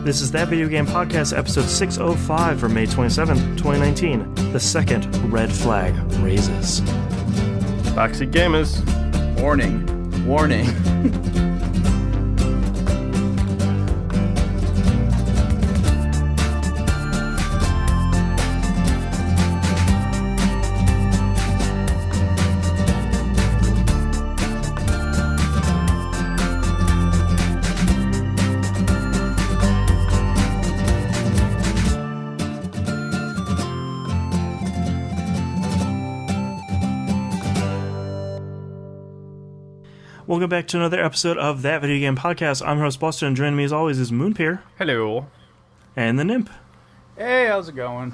This is That Video Game Podcast, episode 605 for May 27th, 2019. The second red flag raises. Backseat gamers. Warning. Warning. Welcome back to another episode of That Video Game Podcast. I'm your host, Buster, and joining me as always is Moonpeer. Hello. And the Nymph. Hey, how's it going?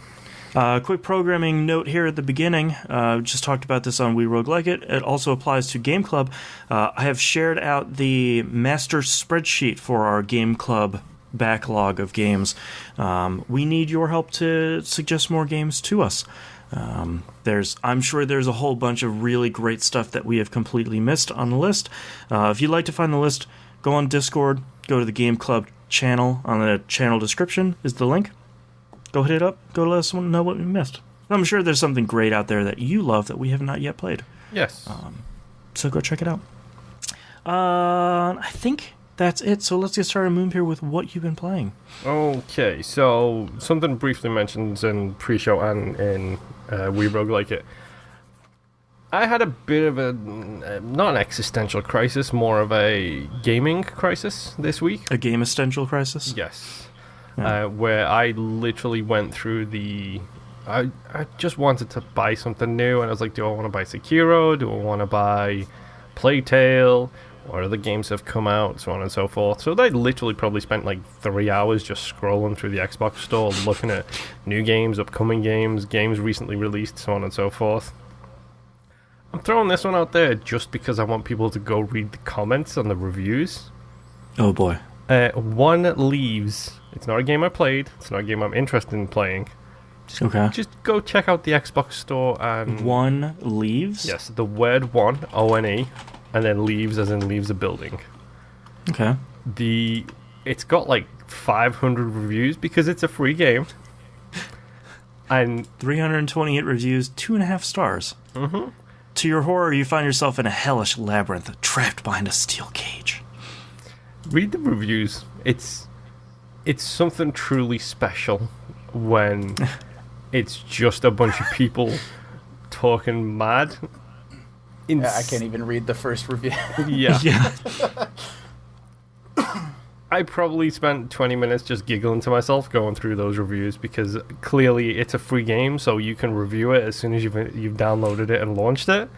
Quick programming note here at the beginning. Just talked about this on We Rogue Like It. It also applies to Game Club. I have shared out the master spreadsheet for our Game Club backlog of games. We need your help to suggest more games to us. I'm sure there's a whole bunch of really great stuff that we have completely missed on the list. If you'd like to find the list, go on Discord, go to the Game Club channel. On the channel description is the link. Go hit it up. Go let us know what we missed. I'm sure there's something great out there that you love that we have not yet played. Yes. So go check it out. I think that's it. So let's get started, Moonpeer, with what you've been playing. Okay, so something briefly mentioned in pre-show and in We Rogue Like It. I had a bit of a, not an existential crisis, more of a gaming crisis this week. A game existential crisis? Yes. Yeah. Where I literally went through I just wanted to buy something new, and I was like, do I want to buy Sekiro? Do I want to buy Plague Tale? What other games have come out, so on and so forth. So I literally probably spent like 3 hours just scrolling through the Xbox store, looking at new games, upcoming games, games recently released, so on and so forth. I'm throwing this one out there just because I want people to go read the comments on the reviews. Oh boy. One Leaves. It's not a game I played. It's not a game I'm interested in playing. Just go check out the Xbox store and... One Leaves? Yes, the word one, O-N-E. And then leaves as in leaves a building. Okay. It's got like 500 reviews because it's a free game. And 328 reviews, 2.5 stars. Mm-hmm. To your horror, you find yourself in a hellish labyrinth, trapped behind a steel cage. Read the reviews. It's something truly special when it's just a bunch of people talking mad. I can't even read the first review. Yeah. I probably spent 20 minutes just giggling to myself going through those reviews because clearly it's a free game, so you can review it as soon as you've downloaded it and launched it.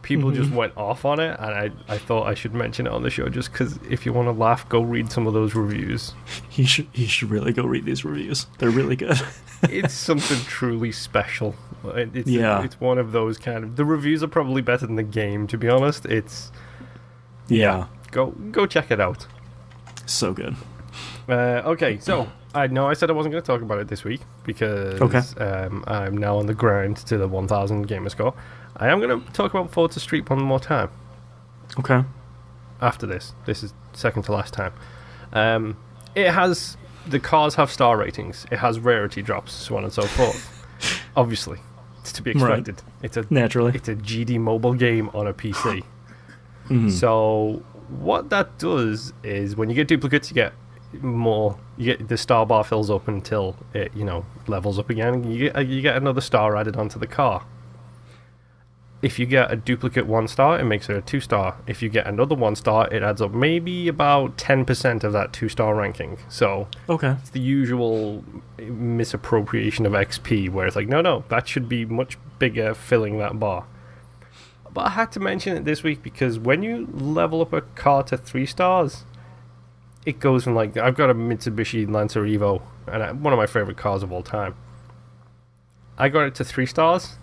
People just went off on it, and I thought I should mention it on the show just because if you want to laugh, go read some of those reviews. You should really go read these reviews. They're really good. It's something truly special. It's one of those kind of... The reviews are probably better than the game, to be honest. Go check it out. So good. Okay, so I know I said I wasn't going to talk about it this week because I'm now on the grind to the 1000 gamer score. I am going to talk about Forza Street one more time. Okay. After this is second to last time. The cars have star ratings. It has rarity drops, so on and so forth. Obviously, it's to be expected. Right. Naturally, it's a GD mobile game on a PC. Mm-hmm. So what that does is when you get duplicates, you get more. You get the star bar fills up until it levels up again. You get another star added onto the car. If you get a duplicate 1 star, it makes it a 2 star. If you get another 1 star, it adds up maybe about 10% of that 2 star ranking. So it's the usual misappropriation of XP, where it's like, no, that should be much bigger filling that bar. But I had to mention it this week because when you level up a car to 3 stars, it goes from like, I've got a Mitsubishi Lancer Evo, and one of my favorite cars of all time. I got it to 3 stars.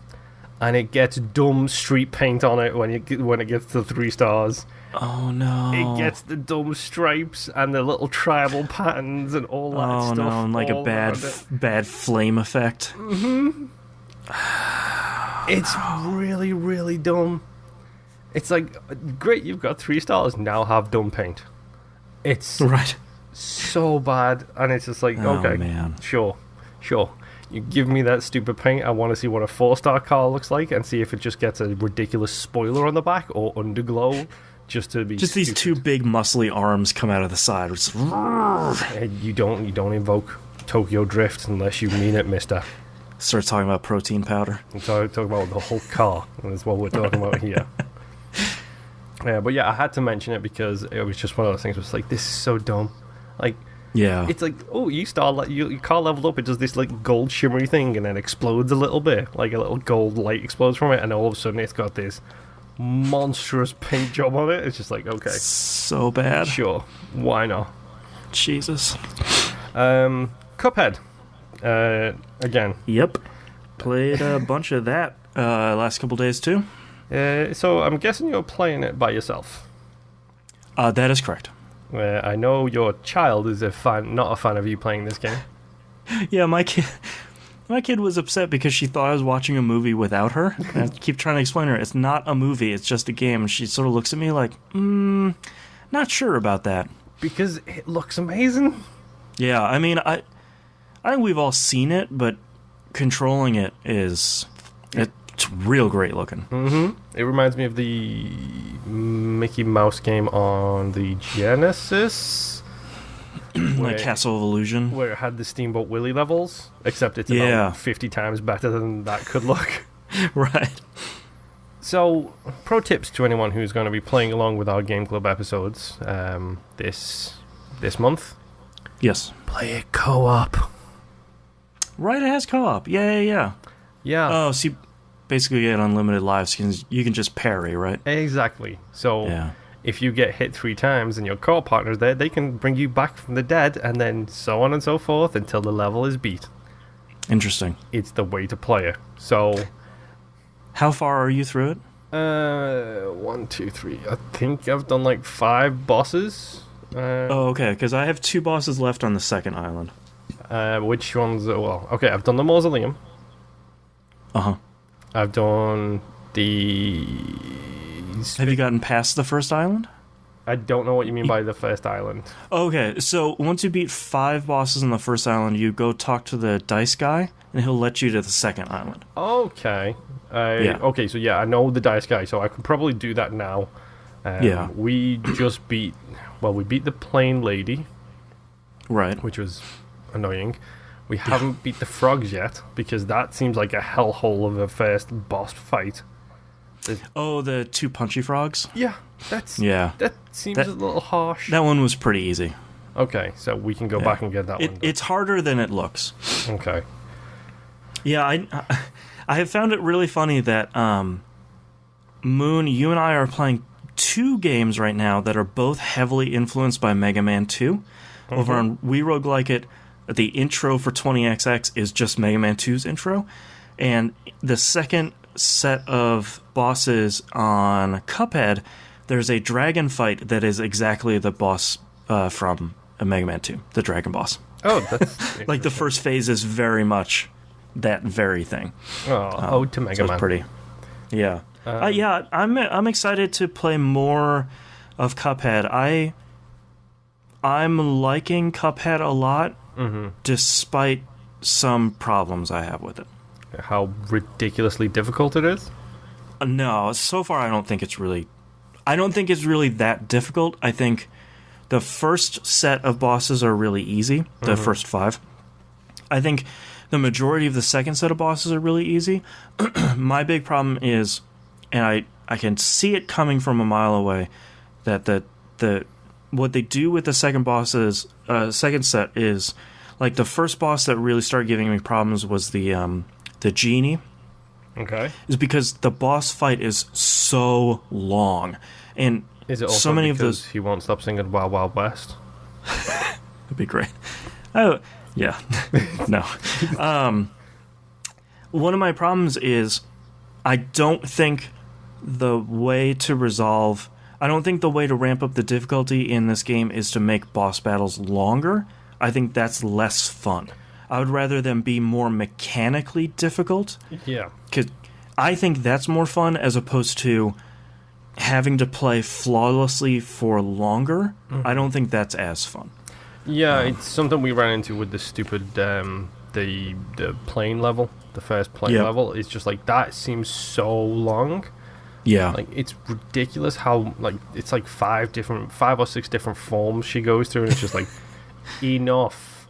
And it gets dumb street paint on it when it gets to 3 stars. Oh no! It gets the dumb stripes and the little tribal patterns and all that stuff. Oh no! And like a bad flame effect. Mm-hmm. It's really, really dumb. It's like, great, you've got 3 stars. Now have dumb paint. It's right. so bad, and it's just like, Oh, okay, man. sure. You give me that stupid paint. I want to see what a 4-star car looks like, and see if it just gets a ridiculous spoiler on the back or underglow, just to be. Just these two big muscly arms come out of the side. It's And you don't invoke Tokyo Drift unless you mean it, Mister. start talking about protein powder. I'm talking about the whole car. That's what we're talking about here. But yeah, I had to mention it because it was just one of those things. Where it's like, this is so dumb. Like, Yeah. it's like, oh, your car leveled up. It does this like gold shimmery thing and then explodes a little bit, like a little gold light explodes from it, and all of a sudden it's got this monstrous paint job on it. It's just like, okay, So bad. sure, why not? Jesus. Cuphead. Again. Yep. Played a bunch of that last couple days too. So I'm guessing you're playing it by yourself. That is correct. I know your child is not a fan of you playing this game. Yeah, my kid was upset because she thought I was watching a movie without her. And I keep trying to explain to her it's not a movie, it's just a game. And she sort of looks at me like, not sure about that. Because it looks amazing. Yeah, I mean, I think we've all seen it, but controlling it it's real great looking. Mm-hmm. It reminds me of the Mickey Mouse game on the Genesis. Like Castle of Illusion. Where it had the Steamboat Willie levels, except it's Yeah. about 50 times better than that could look. Right. So, pro tips to anyone who's going to be playing along with our Game Club episodes this month. Yes. Play it co-op. Right, it has co-op. Yeah. Yeah. Oh, so you basically get unlimited lives. You can just parry, right? Exactly. So, Yeah. if you get hit 3 times and your co-op partner's there, they can bring you back from the dead, and then so on and so forth until the level is beat. Interesting. It's the way to play it. So, How far are you through it? 1, 2, 3. I think I've done like 5 bosses. Oh, okay, because I have 2 bosses left on the second island. Which ones? Well, okay, I've done the mausoleum. Uh-huh. I've done the. Have you gotten past the first island? I don't know what you mean by the first island. Okay, so once you beat 5 bosses on the first island, you go talk to the dice guy, and he'll let you to the second island. Okay. Yeah. Okay, so yeah, I know the dice guy, so I could probably do that now. Yeah. We just beat. Well, we beat the plane lady, Right. which was annoying. We haven't beat the frogs yet, because that seems like a hellhole of a first boss fight. Oh, the 2 punchy frogs? Yeah, that seems a little harsh. That one was pretty easy. Okay, so we can go back and get that one done. It's harder than it looks. Okay. Yeah, I have found it really funny that Moon, you and I are playing 2 games right now that are both heavily influenced by Mega Man 2. Over on We Roguelike It, the intro for 20XX is just Mega Man 2's intro, and the second set of bosses on Cuphead, there's a dragon fight that is exactly the boss from Mega Man 2, the dragon boss. Oh, that's Like the first phase is very much that very thing. ode to Mega So Man. it's pretty. Yeah. Yeah, I'm excited to play more of Cuphead. I'm liking Cuphead a lot, despite some problems I have with it. How ridiculously difficult it is? No, so far I don't think it's really that difficult. I think the first set of bosses are really easy, the first 5. I think the majority of the second set of bosses are really easy. My big problem is, and I can see it coming from a mile away, that the what they do with the second set is, like, the first boss that really started giving me problems was the genie. Okay. Is because the boss fight is so long, and Is it also so many because of those. he won't stop singing Wild Wild West? That'd be great. Oh, yeah. No. One of my problems is I don't think the way to ramp up the difficulty in this game is to make boss battles longer. I think that's less fun. I would rather them be more mechanically difficult. Yeah. Because I think that's more fun as opposed to having to play flawlessly for longer. I don't think that's as fun. Yeah, it's something we ran into with the stupid the plane level, the first plane level. It's just like that seems so long. Yeah, like it's ridiculous how it's like 5 or 6 different forms she goes through, and it's just like enough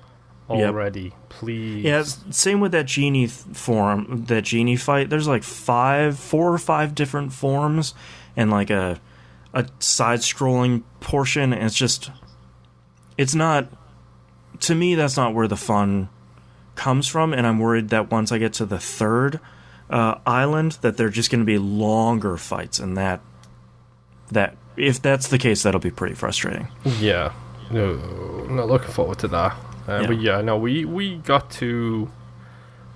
already, please. Yeah, same with that genie that genie fight. There's like 4 or 5 different forms, and like a side-scrolling portion. And it's not. To me, that's not where the fun comes from, and I'm worried that once I get to the 3rd island, that they're just going to be longer fights, and that if that's the case, that'll be pretty frustrating. Yeah, no, not looking forward to that. But yeah, no, we got to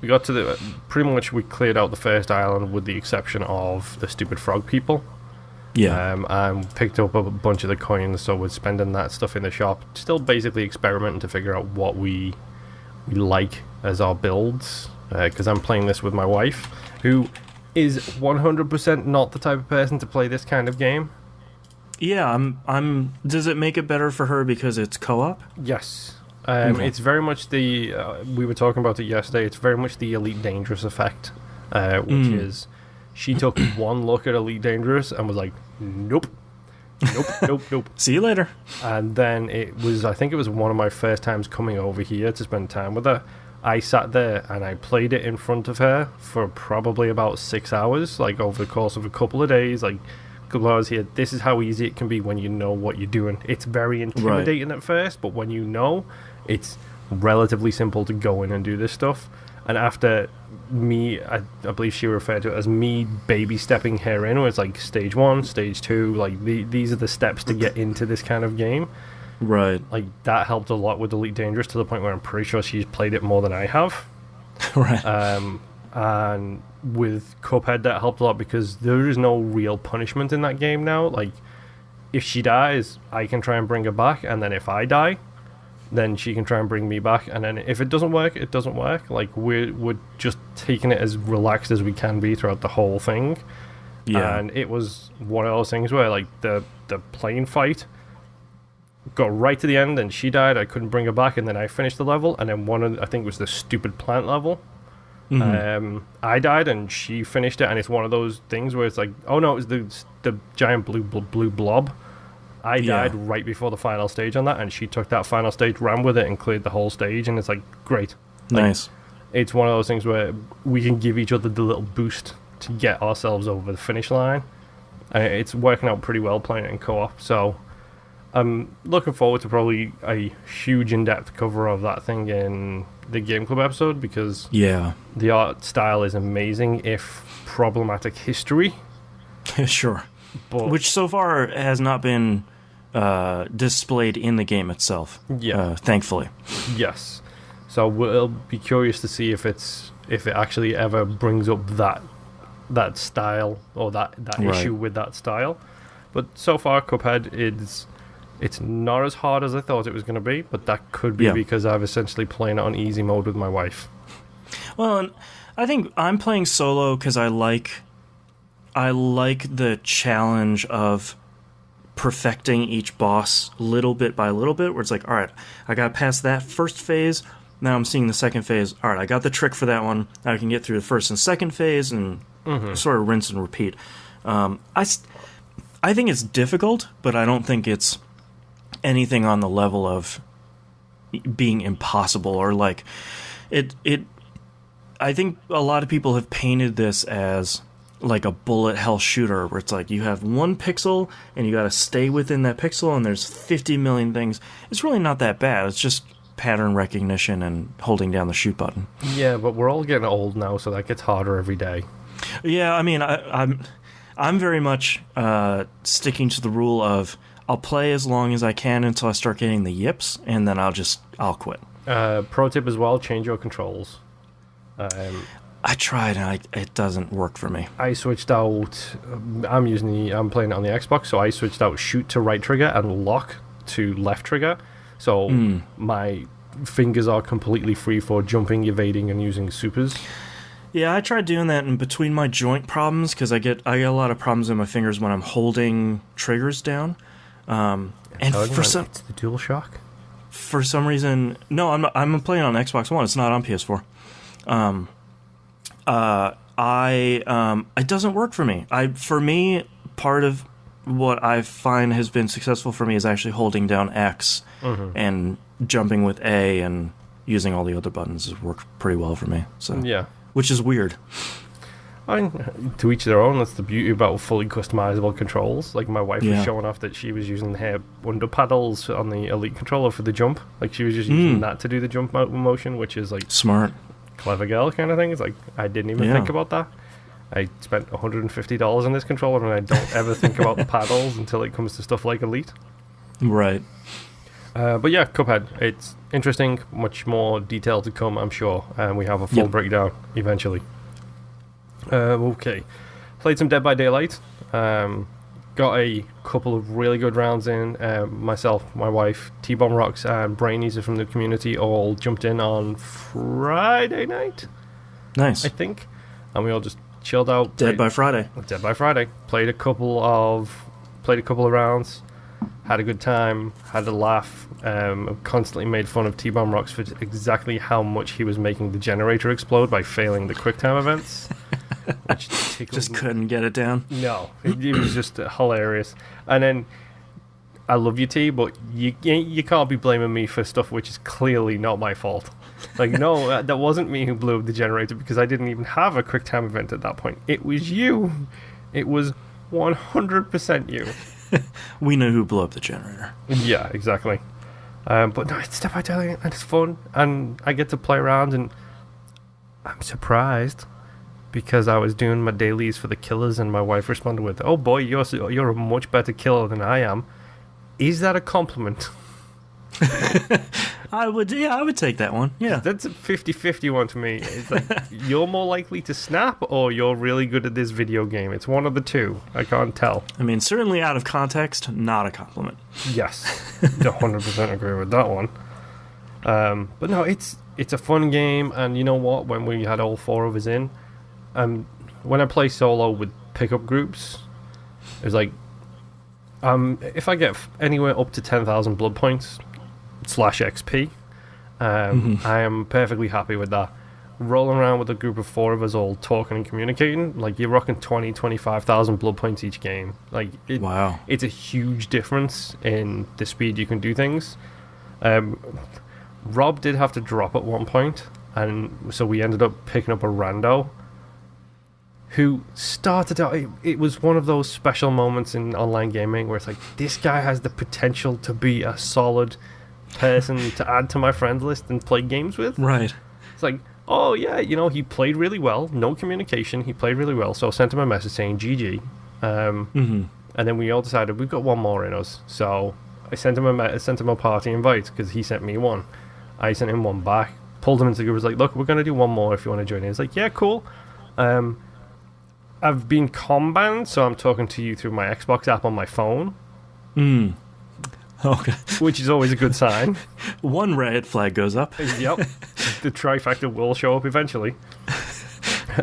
the pretty much we cleared out the first island with the exception of the stupid frog people. Yeah, and picked up a bunch of the coins, so we're spending that stuff in the shop. Still basically experimenting to figure out what we like as our builds, because I'm playing this with my wife, who is 100% not the type of person to play this kind of game. Yeah, I'm. Does it make it better for her because it's co-op? Yes. It's very much the we were talking about it yesterday. It's very much the Elite Dangerous effect, which is she took one look at Elite Dangerous and was like, nope. See you later. And then I think it was one of my first times coming over here to spend time with her. I sat there and I played it in front of her for probably about 6 hours, like over the course of a couple of days, like a couple of hours here. This is how easy it can be when you know what you're doing. It's very intimidating at first, but when you know, it's relatively simple to go in and do this stuff. And after me, I believe she referred to it as me baby stepping her in, where it's like stage 1, stage 2, like these are the steps to get into this kind of game. Right. Like that helped a lot with Elite Dangerous, to the point where I'm pretty sure she's played it more than I have. Right. And with Cuphead, that helped a lot because there is no real punishment in that game now. Like, if she dies, I can try and bring her back, and then if I die, then she can try and bring me back, and then if it doesn't work, it doesn't work. Like, we're just taking it as relaxed as we can be throughout the whole thing. Yeah. And it was one of those things where, like, the plane fight got right to the end, and she died, I couldn't bring her back, and then I finished the level, and then I think it was the stupid plant level. I died, and she finished it, and it's one of those things where it's like, oh no, it was the giant blue blob. I died right before the final stage on that, and she took that final stage, ran with it, and cleared the whole stage, and it's like, great. Nice. It's one of those things where we can give each other the little boost to get ourselves over the finish line, and it's working out pretty well playing it in co-op, so I'm looking forward to probably a huge in-depth cover of that thing in the Game Club episode, because the art style is amazing, if problematic history. Sure. Which so far has not been displayed in the game itself. Yeah, thankfully. Yes. So we'll be curious to see if it actually ever brings up that style, or that issue with that style. But so far, Cuphead it's not as hard as I thought it was going to be, but that could be because I've essentially playing it on easy mode with my wife. Well, and I think I'm playing solo because I like the challenge of perfecting each boss little bit by little bit, where it's like, all right, I got past that first phase, now I'm seeing the second phase. All right, I got the trick for that one. Now I can get through the first and second phase and sort of rinse and repeat. I think it's difficult, but I don't think it's anything on the level of being impossible, or like it. I think a lot of people have painted this as like a bullet hell shooter, where it's like you have one pixel and you got to stay within that pixel, and there's 50 million things. It's really not that bad. It's just pattern recognition and holding down the shoot button. Yeah, but we're all getting old now, so that gets harder every day. Yeah, I mean, I'm very much sticking to the rule of I'll play as long as I can until I start getting the yips, and then I'll quit. Pro tip as well: change your controls. I tried, and it doesn't work for me. I switched out. I'm playing it on the Xbox, so I switched out shoot to right trigger and lock to left trigger. So my fingers are completely free for jumping, evading, and using supers. Yeah, I tried doing that in between my joint problems, because I get a lot of problems in my fingers when I'm holding triggers down. And for some, it's the DualShock. for some reason, no, I'm playing on Xbox One. It's not on PS4. It doesn't work for me. For me, part of what I find has been successful for me is actually holding down X and jumping with A and using all the other buttons has worked pretty well for me. So yeah, which is weird. To each their own. That's the beauty about fully customizable controls. Like my wife was showing off that she was using her under paddles on the Elite controller for the jump. Like she was just using that to do the jump motion, which is like smart, clever girl kind of thing. It's like I didn't even think about that. I spent $150 on this controller, and I don't ever think about the paddles until it comes to stuff like Elite. Right. But yeah, Cuphead. It's interesting. Much more detail to come, I'm sure. And we have a full breakdown eventually. Okay. Played some Dead by Daylight. Got a couple of really good rounds in. Myself, my wife, T-Bomb Rocks, and Braineaser from the community all jumped in on Friday night. Nice. I think. And we all just chilled out. Dead by Friday. Played a couple of rounds. Had a good time. Had a laugh. Constantly made fun of T-Bomb Rocks for exactly how much he was making the generator explode by failing the QuickTime events. Which just couldn't get it down. No, it was just hilarious. And then I love you, T, but you can't be blaming me for stuff which is clearly not my fault. Like, no, that wasn't me who blew up the generator because I didn't even have a QuickTime event at that point. It was you. It was 100% you. We know who blew up the generator. Yeah, exactly. But no, it's Dead by Daylight and it's fun, and I get to play around, and I'm surprised because I was doing my dailies for the killers, and my wife responded with, "Oh boy, you're a much better killer than I am." Is that a compliment? I would take that one. Yeah, that's a 50-50 one to me. It's like you're more likely to snap, or you're really good at this video game. It's one of the two. I can't tell. I mean, certainly out of context, not a compliment. Yes, 100% agree with that one. But no, it's a fun game, and you know what? When we had all four of us in, when I play solo with pickup groups, it was like, if I get anywhere up to 10,000 blood points / XP, I am perfectly happy with that. Rolling around with a group of four of us all talking and communicating, like you're rocking 25,000 blood points each game. Like, wow, it's a huge difference in the speed you can do things. Rob did have to drop at one point, and so we ended up picking up a rando who started out, it was one of those special moments in online gaming where it's like, this guy has the potential to be a solid person to add to my friends list and play games with. Right. It's like, oh yeah, he played really well, no communication, he played really well, so I sent him a message saying GG. And then we all decided we've got one more in us, so I sent him a party invite because he sent me one. I sent him one back, pulled him into the group, was like, look, we're going to do one more if you want to join in. He's like, yeah, cool. I've been com-banned, so I'm talking to you through my Xbox app on my phone. Okay. Which is always a good sign. One red flag goes up. Yep. The trifecta will show up eventually.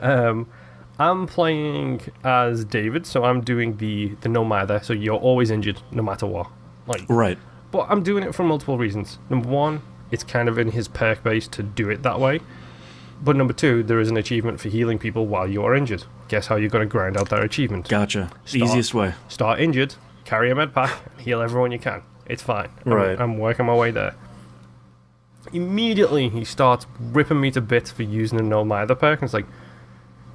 I'm playing as David, so I'm doing the no matter, so you're always injured no matter what. Right. But I'm doing it for multiple reasons. Number one, it's kind of in his perk base to do it that way. But number two, there is an achievement for healing people while you are injured. Guess how you're going to grind out that achievement? Gotcha. Easiest way. Start injured, carry a med pack, heal everyone you can. It's fine. Right. I'm working my way there. Immediately, he starts ripping me to bits for using a no mither perk. And it's like,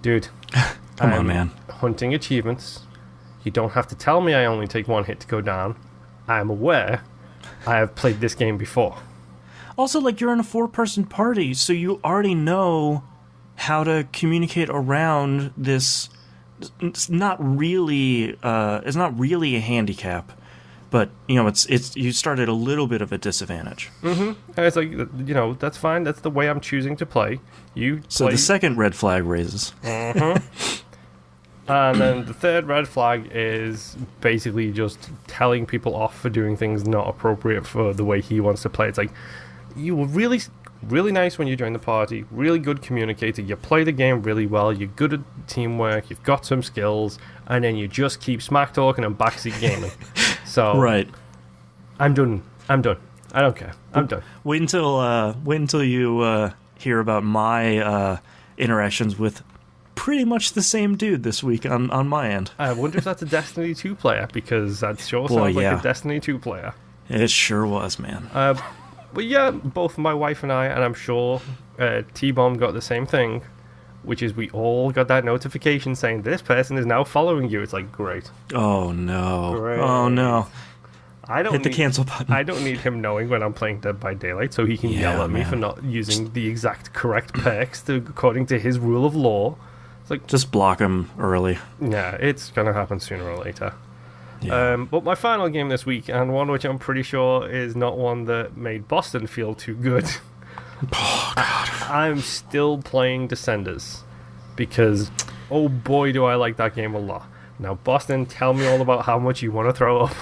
dude, come on, man. Hunting achievements. You don't have to tell me I only take one hit to go down. I am aware. I have played this game before. Also, like, you're in a 4-person party, so you already know how to communicate around this. It's not really a handicap, but it's you start at a little bit of a disadvantage. And it's like, that's fine. That's the way I'm choosing to play. So the second red flag raises. And then the third red flag is basically just telling people off for doing things not appropriate for the way he wants to play. It's like, you were really, really nice when you joined the party, really good communicator, you play the game really well, you're good at teamwork, you've got some skills, and then you just keep smack talking and backseat gaming. So, right. I'm done. I don't care. I'm done. Wait until you hear about my interactions with pretty much the same dude this week on my end. I wonder if that's a Destiny 2 player, because that sure sounds like a Destiny 2 player. It sure was, man. But yeah, both my wife and I, and I'm sure T-Bomb got the same thing, which is we all got that notification saying this person is now following you. It's like, great. Oh no. Great. Oh no. Hit the cancel button. I don't need him knowing when I'm playing Dead by Daylight, so he can yell at me for not using the exact correct perks according to his rule of law. It's like, just block him early. Yeah, it's gonna happen sooner or later. Yeah. But my final game this week, and one which I'm pretty sure is not one that made Boston feel too good. Oh god. I'm still playing Descenders, because oh boy do I like that game a lot. Now Boston, tell me all about how much you want to throw up.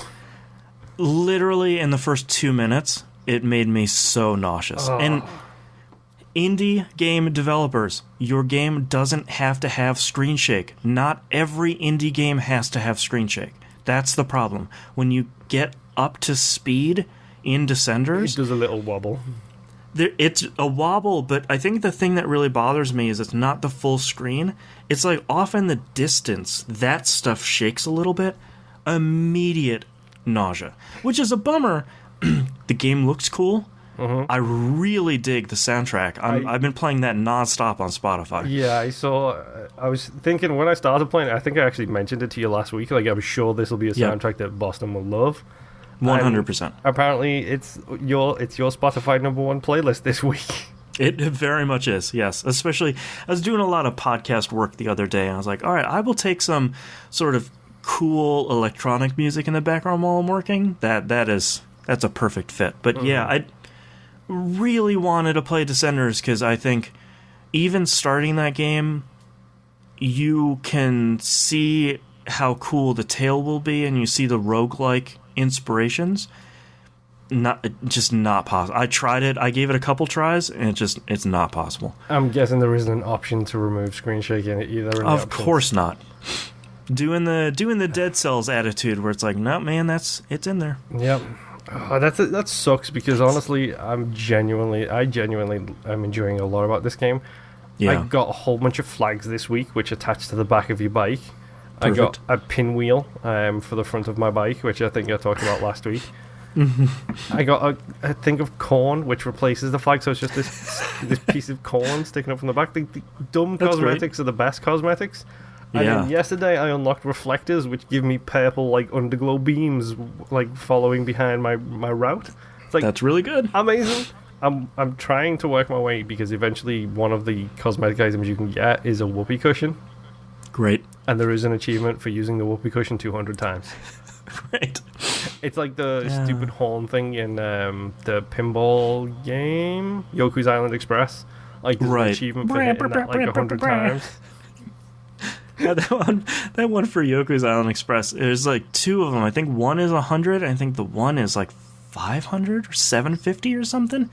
Literally in the first 2 minutes, it made me so nauseous. Oh. And indie game developers, your game doesn't have to have screen shake. Not every indie game has to have screen shake. That's the problem. When you get up to speed in Descenders, It does a little wobble. it's a wobble, but I think the thing that really bothers me is it's not the full screen. It's like off in the distance, that stuff shakes a little bit. Immediate nausea, which is a bummer. The game looks cool. I really dig the soundtrack. I've been playing that nonstop on Spotify. Yeah, I was thinking when I started playing it, I think I actually mentioned it to you last week, like I was sure this will be a soundtrack that Boston will love. 100%. Apparently it's your Spotify #1 playlist this week. It very much is, yes. Especially, I was doing a lot of podcast work the other day, and I was like, all right, I will take some sort of cool electronic music in the background while I'm working. That's a perfect fit. But yeah, I really wanted to play Descenders because I think even starting that game, you can see how cool the tale will be, and you see the roguelike inspirations. Not possible. I tried it. I gave it a couple tries, and it's not possible. I'm guessing there isn't an option to remove screen shaking either. Of course not. Doing the Dead Cells attitude where it's like, no, man, it's in there. Yep. Oh, that sucks because honestly, I genuinely am enjoying a lot about this game. Yeah. I got a whole bunch of flags this week which attach to the back of your bike. Perfect. I got a pinwheel for the front of my bike, which I think I talked about last week. I got a thing of corn which replaces the flag, so it's just this piece of corn sticking up from the back. The dumb That's cosmetics are the best cosmetics. And Yeah. then yesterday I unlocked reflectors which give me purple like underglow beams like following behind my route. It's like, That's really good. amazing. I'm trying to work my way because eventually one of the cosmetic items you can get is a whoopee cushion, Great. and there is an achievement for using the whoopee cushion 200 times. Great. It's like the stupid horn thing in the pinball game Yoku's Island Express. Like there's an achievement for hitting that like 100 times. Yeah, that one for Yoku's Island Express. There's like two of them. I think one is 100. I think the one is like 500 or 750 or something.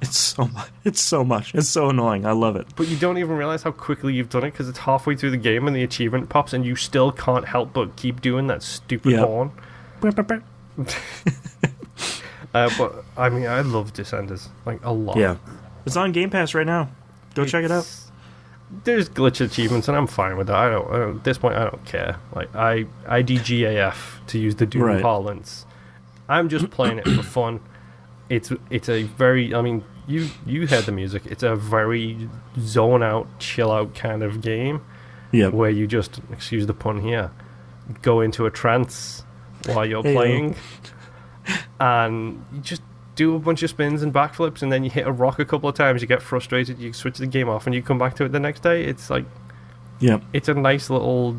It's so much. It's so much. It's so annoying. I love it. But you don't even realize how quickly you've done it because it's halfway through the game and the achievement pops and you still can't help but keep doing that stupid horn. But I mean, I love Descenders like a lot. Yeah, it's on Game Pass right now. Go check it out. There's glitch achievements and I'm fine with that. I don't at this point I don't care. Like I DGAF to use the Doom parlance. I'm just playing it for fun. It's a very, I mean, you heard the music. It's a very zone out, chill out kind of game. Yeah. Where you just, excuse the pun here, go into a trance while you're playing, and you just do a bunch of spins and backflips, and then you hit a rock a couple of times. You get frustrated. You switch the game off, and you come back to it the next day. It's like, it's a nice little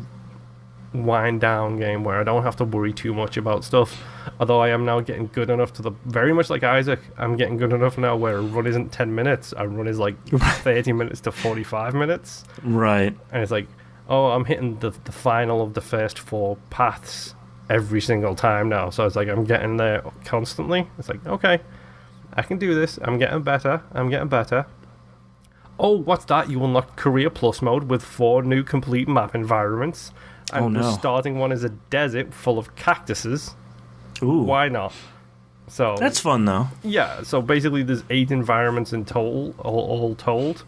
wind down game where I don't have to worry too much about stuff. Although I am now getting good enough to the very much like Isaac, I'm getting good enough now where a run isn't 10 minutes, a run is like 30 minutes to 45 minutes. Right. And it's like, oh, I'm hitting the final of the first 4 paths every single time now. So it's like I'm getting there constantly. It's like, okay, I can do this. I'm getting better. Oh, what's that? You unlocked Career Plus mode with 4 new complete map environments. And the starting one is a desert full of cactuses. Ooh. Why not? So That's fun, though. yeah. So basically, there's 8 environments in total, all told.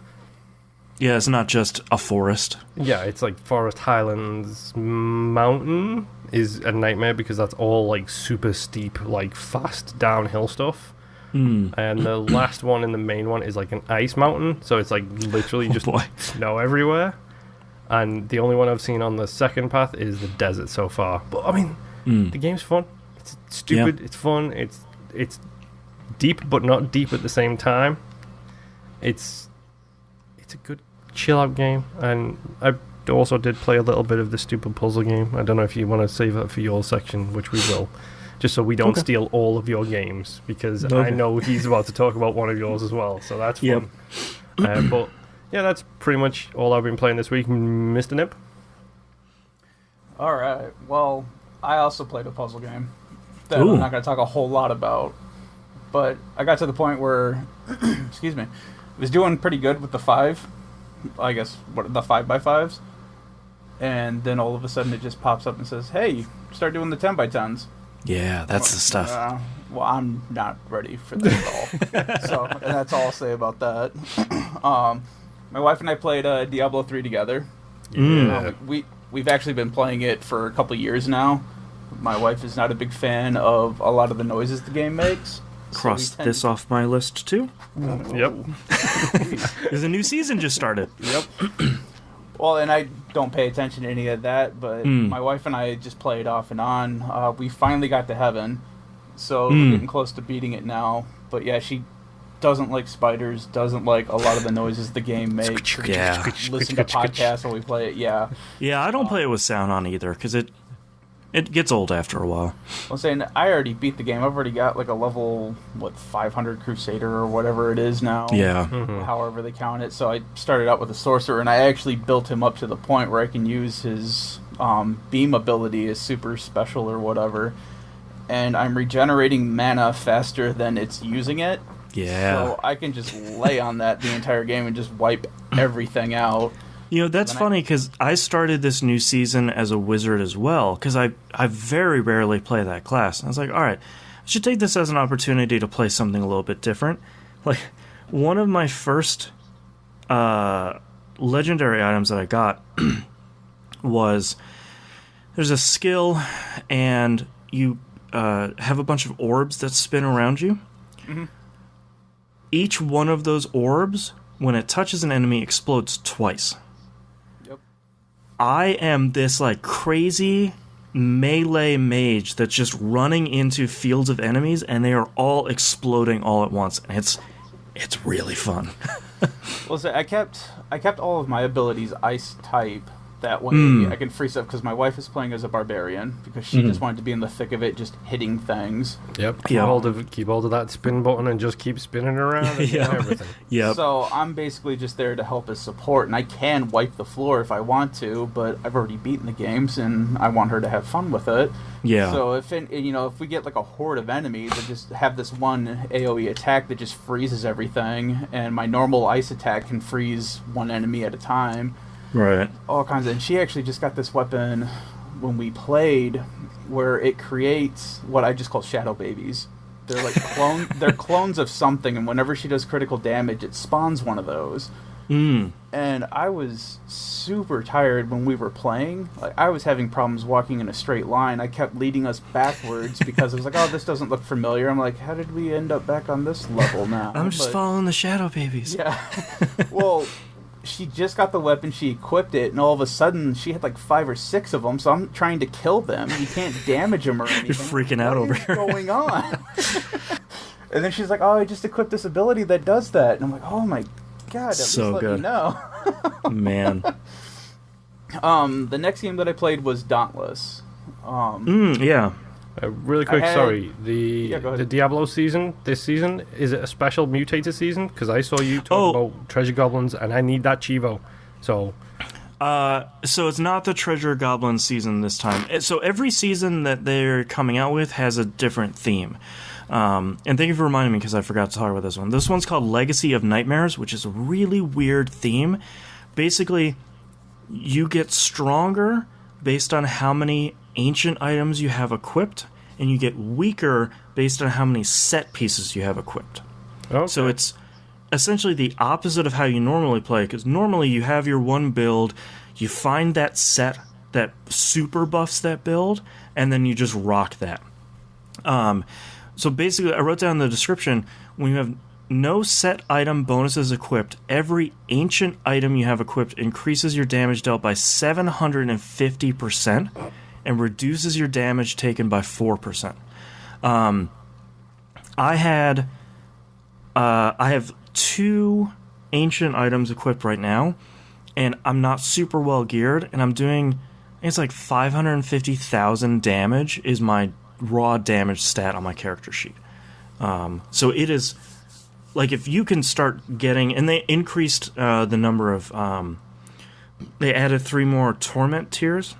Yeah, it's not just a forest. Yeah, it's like Forest, Highlands, Mountain is a nightmare because that's all like super steep, like fast downhill stuff. And the last one and the main one is like an ice mountain, so it's like literally just snow everywhere. And the only one I've seen on the second path is the desert so far. But I mean, the game's fun. It's stupid. Yeah. It's fun. It's deep, but not deep at the same time. It's a good chill out game, and I also did play a little bit of the stupid puzzle game. I don't know if you want to save that for your section, which we will. Just so we don't steal all of your games, because I know he's about to talk about one of yours as well, so that's fun. Yep. But yeah, that's pretty much all I've been playing this week, Mr. Nip. Alright, well, I also played a puzzle game that I'm not going to talk a whole lot about, but I got to the point where, excuse me, I was doing pretty good with the 5, I guess, the 5x5s, and then all of a sudden it just pops up and says, hey, start doing the 10x10s. Yeah, that's the stuff. Well, I'm not ready for that at all. So, and that's all I'll say about that. My wife and I played Diablo 3 together. Yeah. We've actually been playing it for a couple years now. My wife is not a big fan of a lot of the noises the game makes. Cross this off my list, too. Yep. There's a new season just started. Yep. Well, and I don't pay attention to any of that, but my wife and I just play it off and on. We finally got to heaven, so we're getting close to beating it now. But yeah, she doesn't like spiders, doesn't like a lot of the noises the game makes. Yeah. Listen to podcasts while we play it, yeah. Yeah, I don't play it with sound on either, because it gets old after a while. I'm saying I already beat the game. I've already got like a level, 500 Crusader or whatever it is now. Yeah. However they count it. So I started out with a Sorcerer, and I actually built him up to the point where I can use his beam ability as super special or whatever. And I'm regenerating mana faster than it's using it. Yeah. So I can just lay on that the entire game and just wipe everything out. You know, that's funny, because I started this new season as a wizard as well, because I very rarely play that class. And I was like, all right, I should take this as an opportunity to play something a little bit different. Like, one of my first legendary items that I got was, there's a skill, and you have a bunch of orbs that spin around you. Mm-hmm. Each one of those orbs, when it touches an enemy, explodes twice. I am this like crazy melee mage that's just running into fields of enemies, and they are all exploding all at once. And it's really fun. Well, so I kept all of my abilities ice type. That way I can free stuff, because my wife is playing as a barbarian, because she just wanted to be in the thick of it, just hitting things. Yep. Keep hold of that spin button and just keep spinning around and everything. Yep. So I'm basically just there to help as support, and I can wipe the floor if I want to, but I've already beaten the games, and I want her to have fun with it. Yeah. So if we get like a horde of enemies that just have this one AoE attack that just freezes everything, and my normal ice attack can freeze one enemy at a time. Right. All kinds of... And she actually just got this weapon when we played, where it creates what I just call shadow babies. They're like they're clones of something, and whenever she does critical damage, it spawns one of those. And I was super tired when we were playing. Like, I was having problems walking in a straight line. I kept leading us backwards because I was like, oh, this doesn't look familiar. I'm like, how did we end up back on this level now? I'm just following the shadow babies. Yeah. Well... She just got the weapon, she equipped it, and all of a sudden she had like 5 or 6 of them, so I'm trying to kill them. You can't damage them or anything. You're freaking out over here. What is going on? And then she's like, oh, I just equipped this ability that does that. And I'm like, oh my god, at so least let good. me know. Man. The next game that I played was Dauntless. Yeah. Really quick, the Diablo season, this season, is it a special mutated season? Because I saw you talk about treasure goblins, and I need that Chivo. So it's not the treasure goblin season this time. So every season that they're coming out with has a different theme. And thank you for reminding me, because I forgot to talk about this one. This one's called Legacy of Nightmares, which is a really weird theme. Basically, you get stronger based on how many ancient items you have equipped, and you get weaker based on how many set pieces you have equipped. Okay. So it's essentially the opposite of how you normally play, because normally you have your one build, you find that set that super buffs that build, and then you just rock that. So basically, I wrote down in the description, when you have no set item bonuses equipped, every ancient item you have equipped increases your damage dealt by 750% and reduces your damage taken by 4%. I have 2 ancient items equipped right now, and I'm not super well geared, and I'm doing, it's like 550,000 damage is my raw damage stat on my character sheet. So it is, like, if you can start getting, and they increased the number of, they added 3 more torment tiers,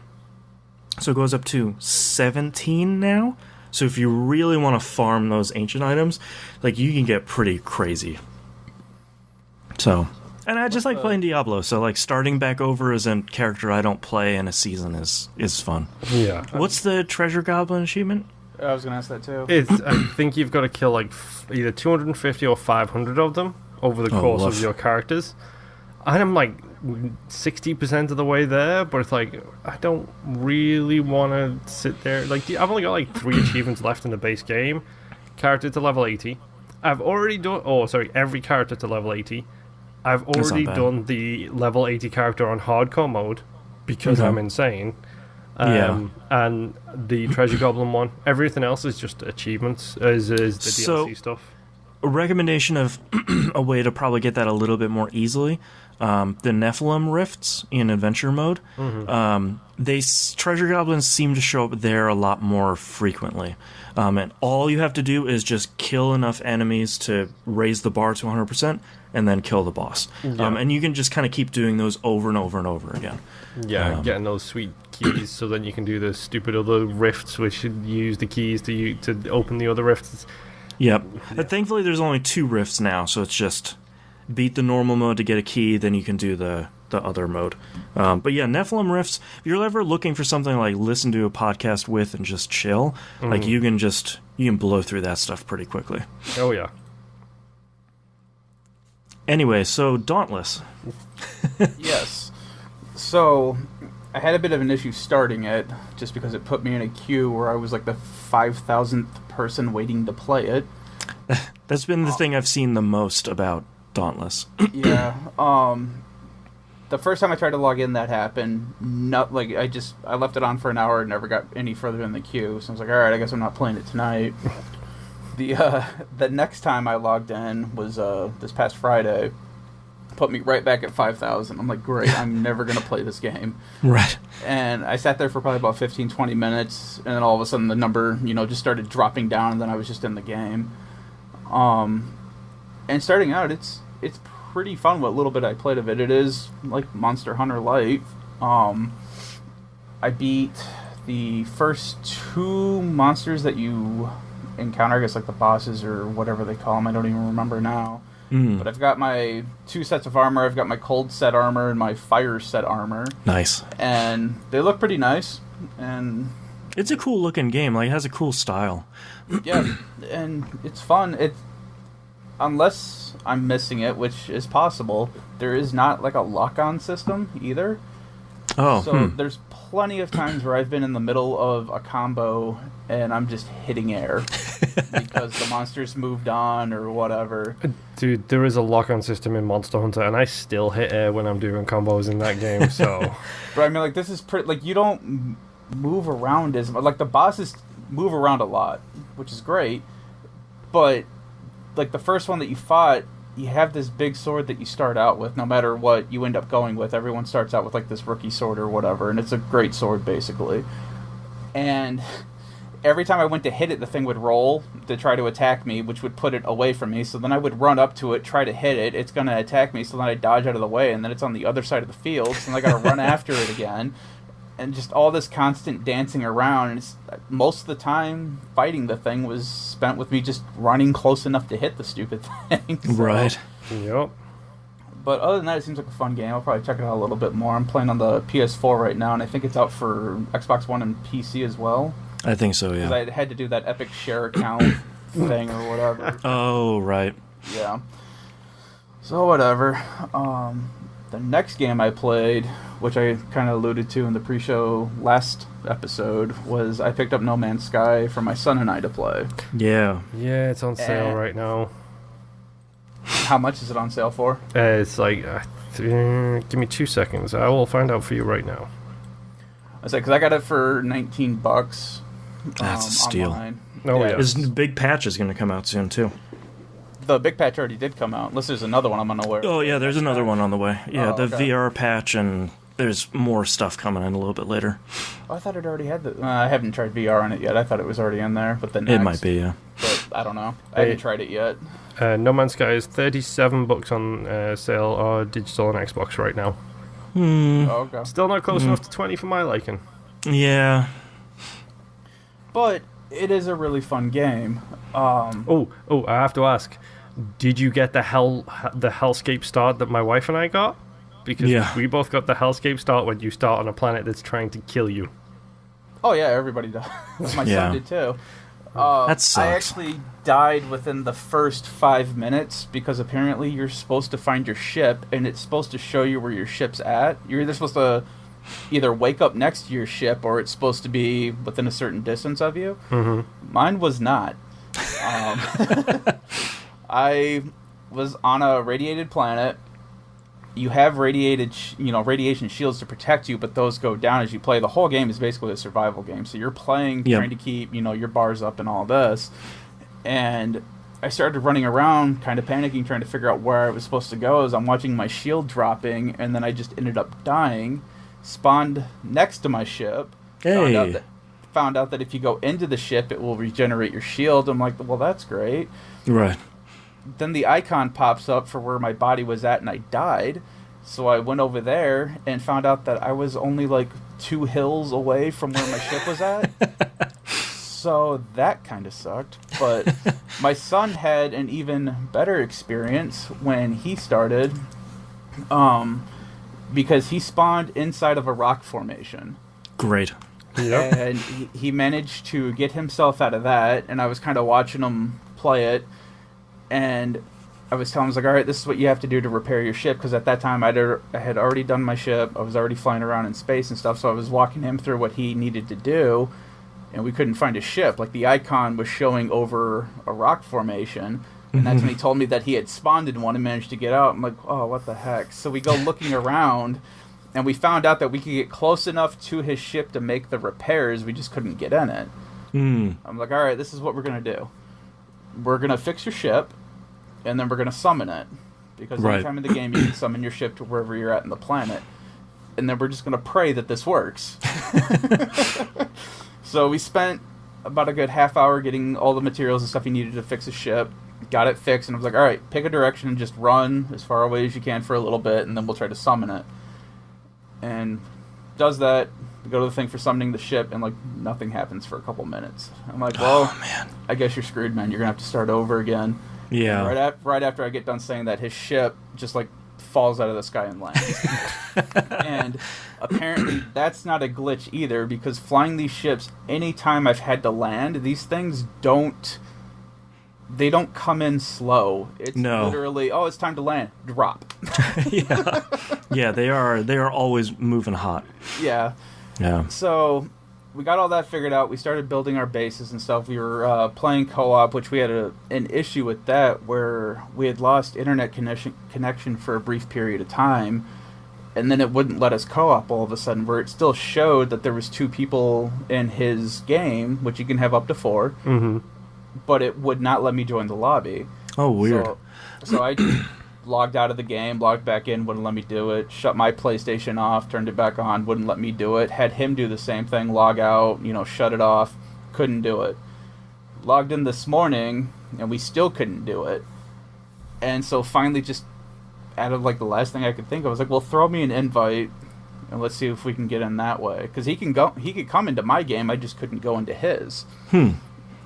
so it goes up to 17 now. So if you really want to farm those ancient items, like, you can get pretty crazy. So, and I just like playing Diablo, so, like, starting back over as a character I don't play in a season is fun. Yeah. What's the Treasure Goblin achievement? I was going to ask that too. I think you've got to kill like either 250 or 500 of them over the course of your characters. I'm like 60% of the way there, but it's like, I don't really want to sit there. Like, I've only got like 3 achievements left in the base game. Character to level 80. I've already done, every character to level 80. I've already done the level 80 character on hardcore mode because I'm insane. And the Treasure Goblin one. Everything else is just achievements, is the DLC stuff. A recommendation of a way to probably get that a little bit more easily, the Nephilim Rifts in adventure mode. Treasure Goblins seem to show up there a lot more frequently. And all you have to do is just kill enough enemies to raise the bar to 100%, and then kill the boss. And you can just kind of keep doing those over and over and over again. Yeah, getting those sweet keys, so then you can do the stupid other rifts, which you use the keys to open the other rifts. Yep. But thankfully, there's only 2 rifts now, so it's just beat the normal mode to get a key, then you can do the other mode. But yeah, Nephilim Rifts, if you're ever looking for something like listen to a podcast with and just chill, like you can blow through that stuff pretty quickly. Oh yeah. Anyway, so Dauntless. Yes. So I had a bit of an issue starting it, just because it put me in a queue where I was like the 5,000th person waiting to play it. That's been the thing I've seen the most about Dauntless. Yeah. The first time I tried to log in, that happened. I left it on for an hour and never got any further in the queue. So I was like, all right, I guess I'm not playing it tonight. The next time I logged in was this past Friday. Put me right back at 5,000. I'm like, great, I'm never going to play this game. Right. And I sat there for probably about 15, 20 minutes, and then all of a sudden the number, just started dropping down, and then I was just in the game. And starting out, it's pretty fun what little bit I played of it. It is like Monster Hunter Light. I beat the first 2 monsters that you encounter, I guess like the bosses or whatever they call them. I don't even remember now. But I've got my 2 sets of armor. I've got my cold set armor and my fire set armor. Nice. And they look pretty nice. And it's a cool looking game. Like, it has a cool style. Yeah, and it's fun. Unless I'm missing it, which is possible, there is not like a lock-on system either. Oh. So there's plenty of times where I've been in the middle of a combo and I'm just hitting air because the monsters moved on or whatever. Dude, there is a lock-on system in Monster Hunter, and I still hit air when I'm doing combos in that game. So, but I mean, like, this is pretty. Like, you don't move around as much. Like, the bosses move around a lot, which is great. But like the first one that you fought, you have this big sword that you start out with. No matter what you end up going with, everyone starts out with like this rookie sword or whatever, and it's a great sword basically. And every time I went to hit it, the thing would roll to try to attack me, which would put it away from me. So then I would run up to it, try to hit it. It's going to attack me, so then I dodge out of the way, and then it's on the other side of the field, so then I got to run after it again. And just all this constant dancing around. And most of the time, fighting the thing was spent with me just running close enough to hit the stupid thing. So. Right. Yep. But other than that, it seems like a fun game. I'll probably check it out a little bit more. I'm playing on the PS4 right now, and I think it's out for Xbox One and PC as well. I think so, yeah. Because I had to do that epic share account thing or whatever. Oh, right. Yeah. So whatever. The next game I played, which I kind of alluded to in the pre-show last episode, was I picked up No Man's Sky for my son and I to play. Yeah. Yeah, it's on sale right now. How much is it on sale for? It's like, give me 2 seconds. I will find out for you right now. I said, because I got it for $19. That's a steal. Online. Oh, yeah. This big patch is going to come out soon, too. The big patch already did come out, unless there's another one I'm unaware of. Oh, yeah, there's another one on the way. Yeah, Oh, the okay. VR patch, and there's more stuff coming in a little bit later. Oh, I thought it already had the... I haven't tried VR on it yet. I thought it was already in there, but the next... It might be, yeah. But I don't know. I haven't tried it yet. No Man's Sky is $37 on sale or digital on Xbox right now. Oh, okay. Still not close enough to 20 for my liking. Yeah. But it is a really fun game. I have to ask, did you get the Hellscape start that my wife and I got? Because we both got the Hellscape start when you start on a planet that's trying to kill you. Oh, yeah, everybody does. My son did, too. That sucks. I actually died within the first 5 minutes because apparently you're supposed to find your ship, and it's supposed to show you where your ship's at. You're either supposed to either wake up next to your ship, or it's supposed to be within a certain distance of you. Mm-hmm. Mine was not. I was on a radiated planet. You have radiation shields to protect you, but those go down as you play. The whole game is basically a survival game. So you're playing, trying to keep, your bars up and all this. And I started running around, kind of panicking, trying to figure out where I was supposed to go as I'm watching my shield dropping, and then I just ended up dying. Spawned next to my ship. Hey. Found out that if you go into the ship, it will regenerate your shield. I'm like, well, that's great. Right. Then the icon pops up for where my body was at, and I died. So I went over there and found out that I was only like 2 hills away from where my ship was at. So that kind of sucked. But my son had an even better experience when he started, because he spawned inside of a rock formation. Great. Yep. And he managed to get himself out of that, and I was kind of watching him play it. And I was telling him, I was like, all right, this is what you have to do to repair your ship, because at that time I had already done my ship. I was already flying around in space and stuff, so I was walking him through what he needed to do, and we couldn't find his ship. Like, the icon was showing over a rock formation, and that's when he told me that he had spawned in one and managed to get out. I'm like, oh, what the heck? So we go looking around, and we found out that we could get close enough to his ship to make the repairs, we just couldn't get in it. I'm like, all right, this is what we're going to do. We're going to fix your ship, and then we're going to summon it. Because any time in the game, you can summon your ship to wherever you're at in the planet. And then we're just going to pray that this works. So we spent about a good half hour getting all the materials and stuff he needed to fix his ship. Got it fixed, and I was like, all right, pick a direction and just run as far away as you can for a little bit, and then we'll try to summon it. And does that, go to the thing for summoning the ship, and like nothing happens for a couple minutes. I'm like, well, man, I guess you're screwed, man. You're going to have to start over again. Yeah. Right after I get done saying that, his ship just like falls out of the sky and lands. And apparently that's not a glitch either, because flying these ships, anytime I've had to land, these things don't come in slow. It's literally, oh, it's time to land. Drop. Yeah, they are always moving hot. Yeah. So we got all that figured out. We started building our bases and stuff. We were playing co-op, which we had an issue with that, where we had lost internet connection for a brief period of time, and then it wouldn't let us co-op all of a sudden, where it still showed that there was 2 people in his game, which you can have up to 4, but it would not let me join the lobby. Oh, weird. So I logged out of the game, logged back in, wouldn't let me do it, shut my PlayStation off, turned it back on, wouldn't let me do it, had him do the same thing, log out, shut it off, couldn't do it. Logged in this morning, and we still couldn't do it. And so finally, just out of like the last thing I could think of, I was like, well, throw me an invite, and let's see if we can get in that way. Because he could come into my game, I just couldn't go into his.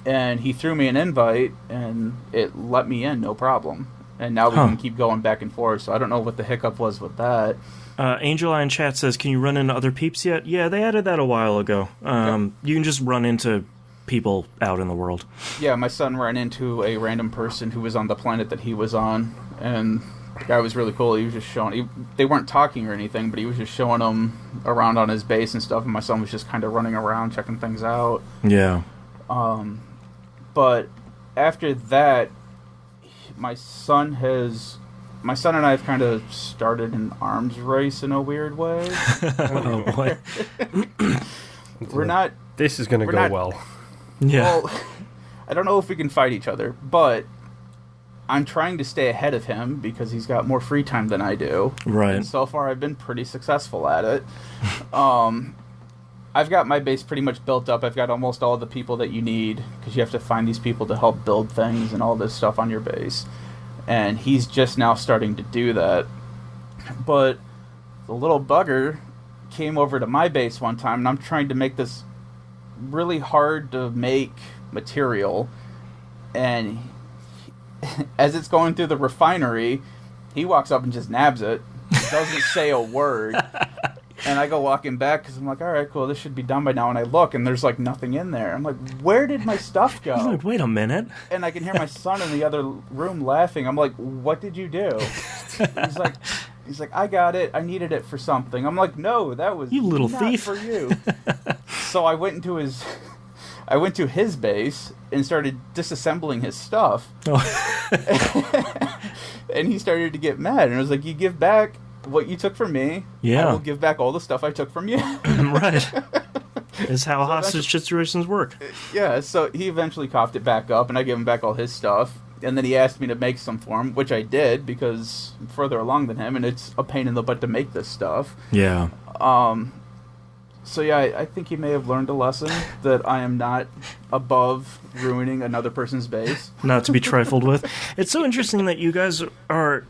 And he threw me an invite, and it let me in, no problem. and now we can keep going back and forth. So I don't know what the hiccup was with that. Angel Eye in chat says, can you run into other peeps yet? Yeah, they added that a while ago. You can just run into people out in the world. Yeah, my son ran into a random person who was on the planet that he was on, and the guy was really cool. He was just showing... they weren't talking or anything, but he was just showing them around on his base and stuff, and my son was just kind of running around, checking things out. Yeah. But after that, my son and I have kind of started an arms race in a weird way. Oh, boy. We're not... This is going to go well. Yeah. Well, I don't know if we can fight each other, but I'm trying to stay ahead of him because he's got more free time than I do. Right. And so far, I've been pretty successful at it. I've got my base pretty much built up. I've got almost all the people that you need because you have to find these people to help build things and all this stuff on your base. And he's just now starting to do that. But the little bugger came over to my base one time, and I'm trying to make this really hard to make material. And as it's going through the refinery, he walks up and just nabs it. Doesn't say a word. And I go walking back because I'm like, all right, cool, this should be done by now. And I look, and there's like nothing in there. I'm like, where did my stuff go? He's like, wait a minute. And I can hear my son in the other room laughing. I'm like, what did you do? He's like, I got it. I needed it for something. I'm like, no, that was you little not thief for you. So I went to his base and started disassembling his stuff. Oh. And he started to get mad. And I was like, you give back what you took from me. Yeah. I will give back all the stuff I took from you. Right. Is how hostage situations work. Yeah, so he eventually coughed it back up, and I gave him back all his stuff. And then he asked me to make some for him, which I did, because I'm further along than him, and it's a pain in the butt to make this stuff. Yeah. So yeah, I think he may have learned a lesson that I am not above ruining another person's base. Not to be trifled with. It's so interesting that you guys are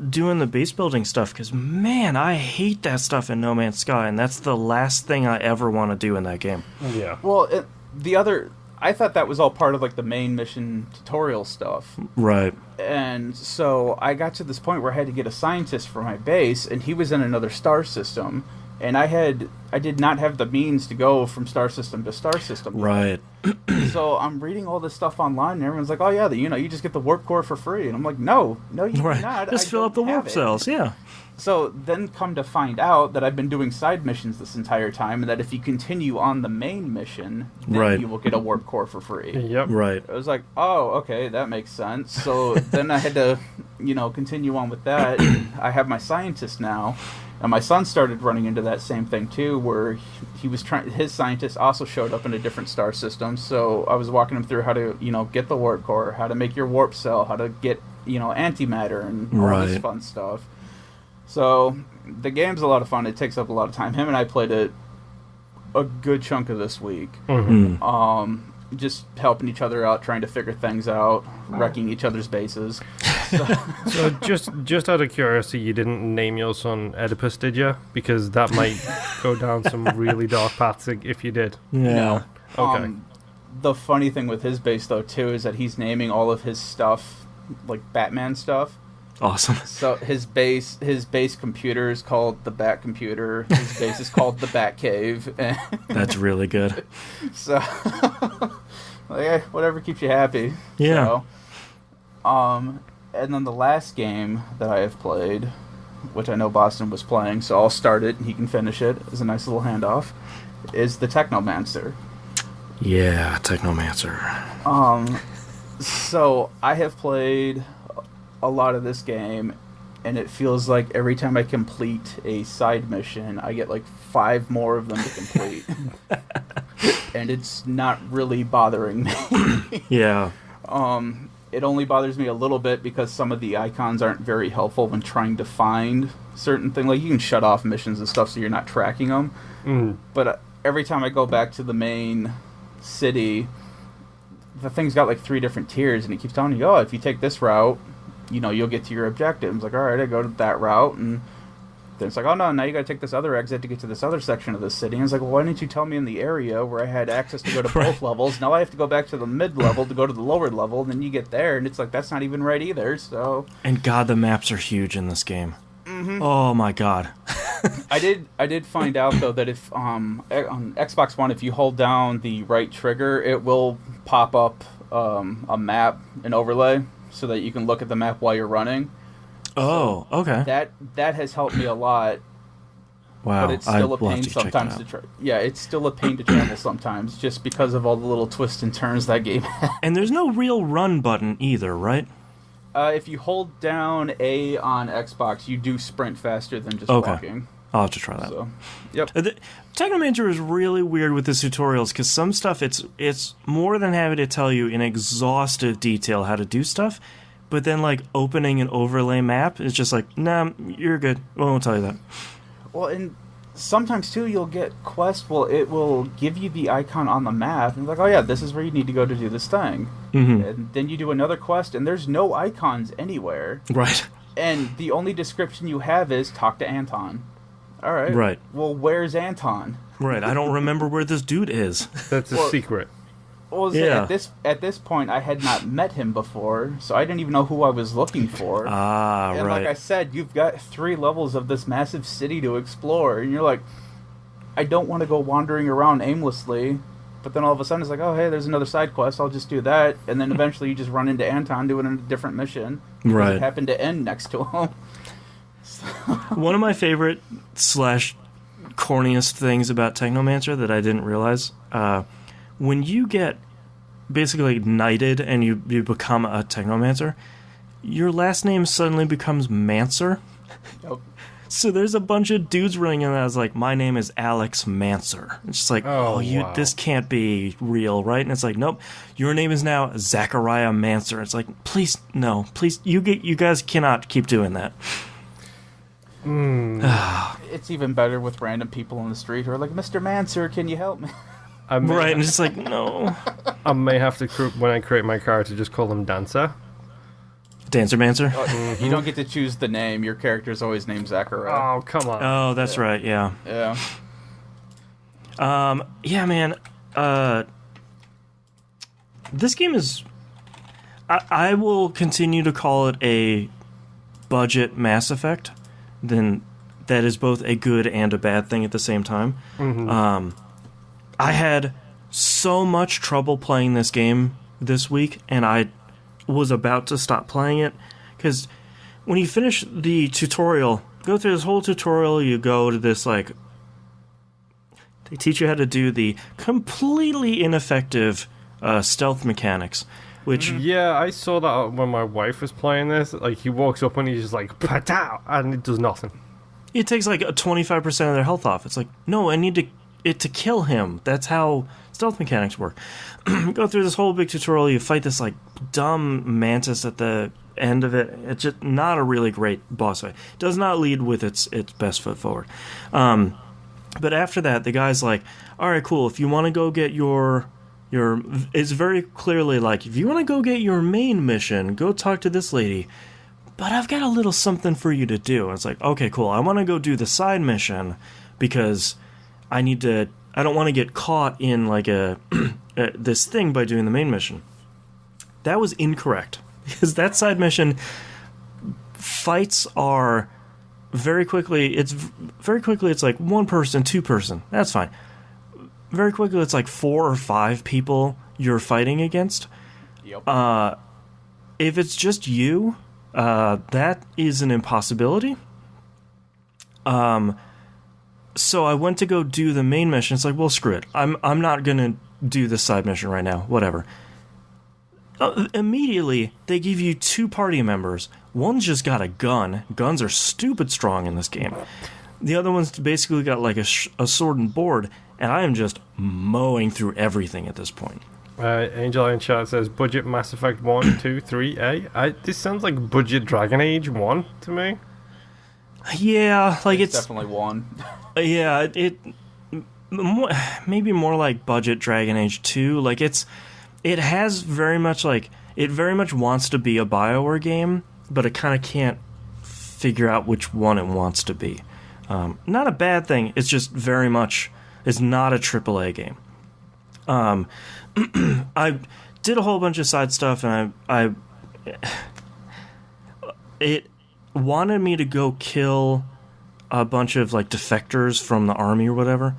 doing the base building stuff, because, man, I hate that stuff in No Man's Sky, and that's the last thing I ever want to do in that game. Yeah. Well, I thought that was all part of like the main mission tutorial stuff. Right. And so I got to this point where I had to get a scientist for my base, and he was in another star system. And I did not have the means to go from star system to star system. Right. So I'm reading all this stuff online, and everyone's like, "Oh yeah, you just get the warp core for free." And I'm like, "No, you do not. Just fill up the warp cells." Yeah. So then come to find out that I've been doing side missions this entire time, and that if you continue on the main mission, then you will get a warp core for free. Yep. Right. I was like, "Oh, okay, that makes sense." So then I had to, continue on with that. I have my scientist now. And my son started running into that same thing too, where he was his scientist also showed up in a different star system. So I was walking him through how to, get the warp core, how to make your warp cell, how to get, antimatter and all this fun stuff. So the game's a lot of fun. It takes up a lot of time. Him and I played it a good chunk of this week. Mm-hmm. Just helping each other out, trying to figure things out, wrecking each other's bases. So just out of curiosity, you didn't name your son Oedipus, did you? Because that might go down some really dark paths if you did. Yeah. No. Okay. The funny thing with his base, though, too, is that he's naming all of his stuff, like Batman stuff. Awesome. So his base computer is called the Bat Computer. His base is called the Bat Cave. That's really good. So, whatever keeps you happy. Yeah. So, and then the last game that I have played, which I know Boston was playing, so I'll start it and he can finish it as a nice little handoff, is the Technomancer. Yeah, Technomancer. So I have played a lot of this game, and it feels like every time I complete a side mission, I get like 5 more of them to complete. And it's not really bothering me. Yeah. It only bothers me a little bit because some of the icons aren't very helpful when trying to find certain things. Like, you can shut off missions and stuff so you're not tracking them. Mm. But every time I go back to the main city, the thing's got like 3 different tiers, and it keeps telling you, if you take this route, you'll get to your objectives. Like, all right, I go to that route, and It's like, oh no, now you got to take this other exit to get to this other section of the city. And it's like, well, why didn't you tell me in the area where I had access to go to both levels? Now I have to go back to the mid level to go to the lower level, and then you get there, and it's like, that's not even right either. So. And God, the maps are huge in this game. Mm-hmm. Oh my God. I did find out though that if on Xbox One, if you hold down the right trigger, it will pop up a map, an overlay, so that you can look at the map while you're running. Oh, okay. That has helped me a lot. Wow, but it's still a pain sometimes to try. Yeah, it's still a pain to travel sometimes, just because of all the little twists and turns that game has. And there's no real run button either, right? If you hold down A on Xbox, you do sprint faster than just walking. I'll have to try that. So, yep. Technomancer is really weird with his tutorials, because some stuff it's more than happy to tell you in exhaustive detail how to do stuff, but then like opening an overlay map is just like, nah, you're good. I won't tell you that. Well, and sometimes too you'll get quests. Well, it will give you the icon on the map, and like, oh yeah, this is where you need to go to do this thing. Mm-hmm. And then you do another quest, and there's no icons anywhere. Right. And the only description you have is talk to Anton. All right. Right. Well, where's Anton? Right. I don't remember where this dude is. That's a secret. Well, yeah. At this point, I had not met him before, so I didn't even know who I was looking for. Ah, and right. like I said, you've got 3 levels of this massive city to explore, and you're like, I don't want to go wandering around aimlessly. But then all of a sudden, it's like, oh, hey, there's another side quest. I'll just do that. And then eventually you just run into Anton doing a different mission. Right. It happened to end next to him. One of my favorite / corniest things about Technomancer that I didn't realize, when you get basically knighted and you become a Technomancer, your last name suddenly becomes Mancer. Yep. So there's a bunch of dudes running in that was like, my name is Alex Mancer. It's just like, wow. This can't be real, right? And it's like, nope, your name is now Zachariah Mancer. It's like, please, no, please, you guys cannot keep doing that. It's even better with random people on the street who are like, Mr. Mancer, can you help me? Right, and it's just like, no. I may have to, when I create my character, just call them Dancer. Dancer Mancer? You don't get to choose the name. Your character's always named Zachariah. Oh, come on. Oh, that's right, yeah. Yeah. Yeah, man. This game is... I will continue to call it a budget Mass Effect. Then that is both a good and a bad thing at the same time. Mm-hmm. I had so much trouble playing this game this week, and I was about to stop playing it, because when you finish the tutorial, go through this whole tutorial, you go to this, like, they teach you how to do the completely ineffective stealth mechanics, which... Yeah, I saw that when my wife was playing this. Like, he walks up and he's just like, "Patow!" and it does nothing. It takes like 25% of their health off. It's like, no, I need it to kill him. That's how stealth mechanics work. Go through this whole big tutorial, you fight this like dumb mantis at the end of it. It's just not a really great boss fight. It does not lead with its best foot forward. But after that, the guy's like, all right, cool, if you want to go get your it's very clearly like, if you want to go get your main mission, go talk to this lady. But I've got a little something for you to do. And it's like, okay, cool, I want to go do the side mission because I don't want to get caught in like this thing by doing the main mission. That was incorrect, because that side mission fights are very quickly. It's like 1 person, 2 person. That's fine. Very quickly, it's like 4 or 5 people you're fighting against. Yep. If it's just you, that is an impossibility. So I went to go do the main mission. It's like, well, screw it. I'm not gonna do the side mission right now. Whatever. Immediately, they give you 2 party members. One's just got a gun. Guns are stupid strong in this game. The other one's basically got like a sword and board, and I am just mowing through everything at this point. Angel in chat says budget Mass Effect 1, 2, 3A. This sounds like budget Dragon Age 1 to me. Yeah, like it's definitely 1. Yeah, maybe more like budget Dragon Age 2. Like it very much wants to be a BioWare game, but it kind of can't figure out which one it wants to be. Not a bad thing. It's just very much. It's not a AAA game. I did a whole bunch of side stuff, and it wanted me to go kill a bunch of like defectors from the army or whatever.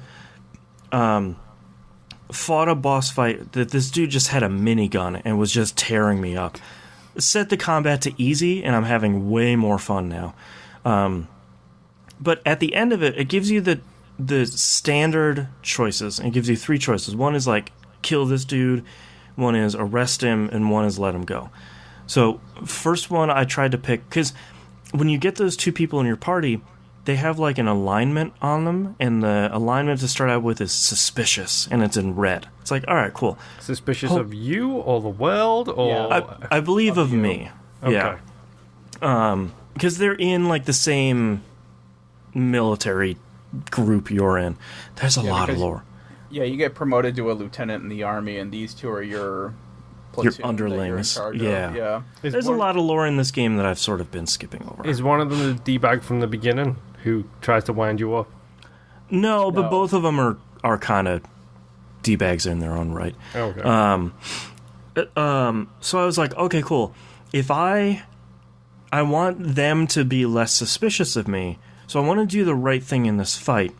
Fought a boss fight that this dude just had a minigun and was just tearing me up. Set the combat to easy, and I'm having way more fun now. But at the end of it, it gives you the standard choices. It gives you 3 choices. One is like kill this dude, one is arrest him, and one is let him go. So first one I tried to pick, because when you get those 2 people in your party, they have like an alignment on them, and the alignment to start out with is suspicious, and it's in red. It's like, all right, cool. Suspicious of you or the world, or I believe of me. Okay. Yeah. Because they're in like the same military group you're in. There's a lot of lore. Yeah, you get promoted to a lieutenant in the army, and these 2 are your platoon your underlings. That you're in charge of. Yeah. There's a lot of lore in this game that I've sort of been skipping over. Is one of them the D-bag from the beginning who tries to wind you up? No, but both of them are kind of D-bags in their own right. Okay. So I was like, okay, cool. If I want them to be less suspicious of me, so I want to do the right thing in this fight.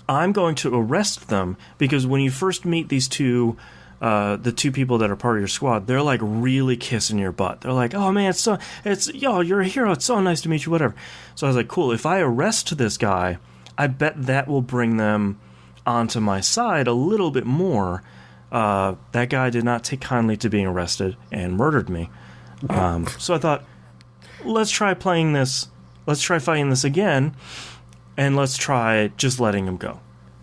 I'm going to arrest them, because when you first meet these 2, the 2 people that are part of your squad, they're like really kissing your butt. They're like, oh man, you're a hero. It's so nice to meet you, whatever. So I was like, cool. If I arrest this guy, I bet that will bring them onto my side a little bit more. That guy did not take kindly to being arrested and murdered me. So I thought, let's try playing this. Let's try fighting this again, and let's try just letting him go.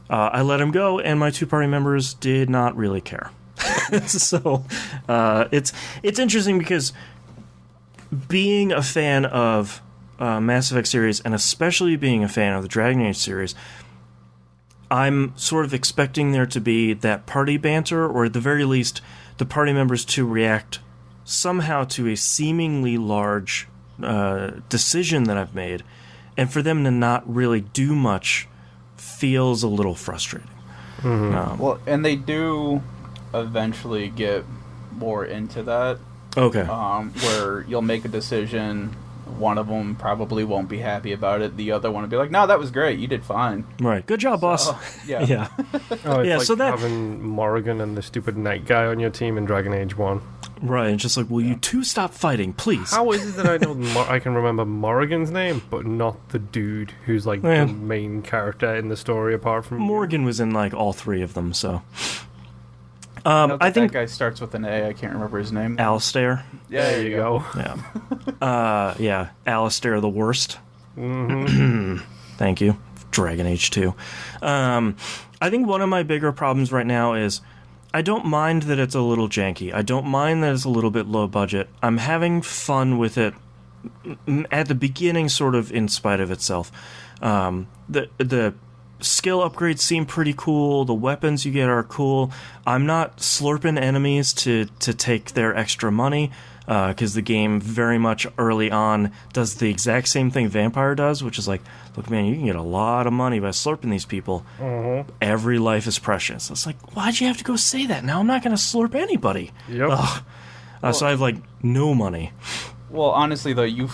I let him go, and my 2 party members did not really care. So it's interesting, because being a fan of Mass Effect series, and especially being a fan of the Dragon Age series, I'm sort of expecting there to be that party banter, or at the very least, the party members to react somehow to a seemingly large decision that I've made, and for them to not really do much feels a little frustrating. Mm-hmm. Well, and they do eventually get more into that. Okay. Where you'll make a decision, one of them probably won't be happy about it, the other one will be like, no, that was great, you did fine. Right. Good job, boss. Yeah. Yeah. Oh, it's yeah, like so that having Morrigan and the stupid night guy on your team in Dragon Age 1. Right, and just like, will you 2 stop fighting, please? How is it that I know I can remember Morrigan's name, but not the dude who's like the main character in the story apart from Morgan was in like all 3 of them, so I think that guy starts with an A. I can't remember his name. Alistair. Yeah, there you go. Yeah. Yeah, Alistair the worst. Mm-hmm. Thank you. Dragon Age 2. I think one of my bigger problems right now is I don't mind that it's a little janky. I don't mind that it's a little bit low budget. I'm having fun with it at the beginning, sort of in spite of itself. The skill upgrades seem pretty cool. The weapons you get are cool. I'm not slurping enemies to take their extra money, because the game very much early on does the exact same thing Vampire does, which is like, look, man, you can get a lot of money by slurping these people. Mm-hmm. Every life is precious. It's like, why'd you have to go say that? Now I'm not going to slurp anybody. Yep. So I have like no money. Well, honestly though, you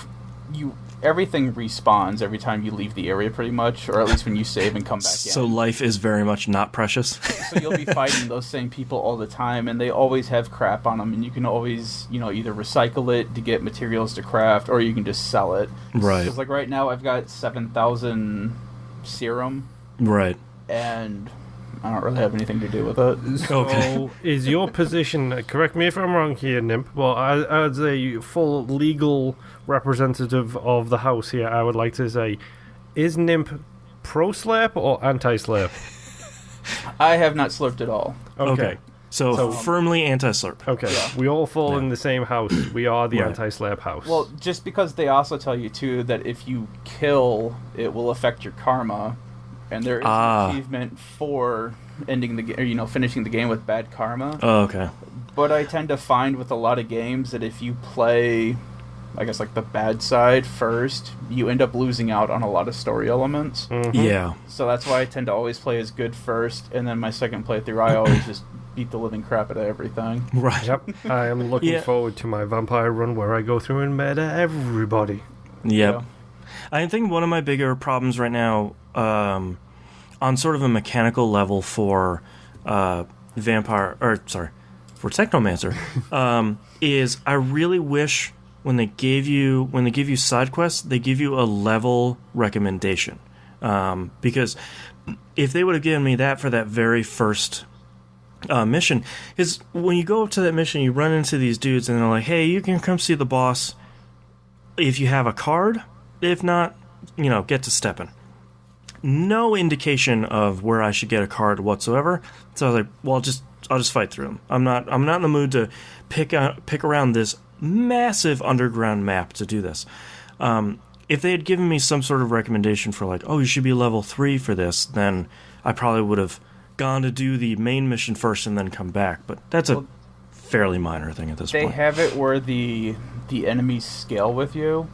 everything respawns every time you leave the area, pretty much, or at least when you save and come back in. So life is very much not precious. So you'll be fighting those same people all the time, and they always have crap on them, and you can always, either recycle it to get materials to craft, or you can just sell it. Right. Because like right now, I've got 7,000 serum. Right. And I don't really have anything to do with it. So, is your position, correct me if I'm wrong here, Nimp, but as a full legal representative of the house here, I would like to say, is Nimp pro-slurp or anti-slurp? I have not slurped at all. Okay. So firmly anti-slurp. Okay, Yeah. we all fall in the same house. We are the Right. anti-slurp house. Well, just because they also tell you, too, that if you kill, it will affect your karma. And there is an achievement for ending the game, or finishing the game with bad karma. Oh, okay. But I tend to find with a lot of games that if you play I guess, like the bad side first, you end up losing out on a lot of story elements. Mm-hmm. Yeah. So that's why I tend to always play as good first, and then my second playthrough, I always just beat the living crap out of everything. Right. Yep. I am looking forward to my vampire run where I go through and murder everybody. Yep. Yeah. I think one of my bigger problems right now, on sort of a mechanical level for for Technomancer, is I really wish when they give you side quests, they give you a level recommendation. Because if they would have given me that for that very first mission, is when you go up to that mission, you run into these dudes and they're like, "Hey, you can come see the boss if you have a card. If not, get to stepping." No indication of where I should get a card whatsoever. So I was like, "Well, I'll just fight through them. I'm not in the mood to pick around this massive underground map to do this." If they had given me some sort of recommendation for like, "Oh, you should be level 3 for this," then I probably would have gone to do the main mission first and then come back. But that's a fairly minor thing at this point. They have it where the enemies scale with you.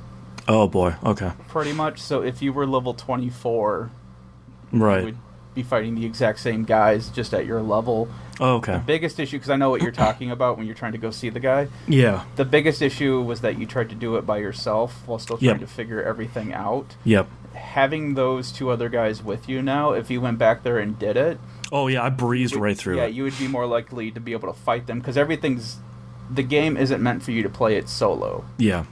Oh boy, okay. Pretty much. So if you were level 24, Right. you would be fighting the exact same guys just at your level. Oh, okay. The biggest issue, because I know what you're talking about when you're trying to go see the guy. Yeah. The biggest issue was that you tried to do it by yourself while still trying Yep. to figure everything out. Yep. Having those two other guys with you now, if you went back there and did it, Oh yeah, I breezed right through yeah, it. you would be more likely to be able to fight them because the game isn't meant for you to play it solo. Yeah.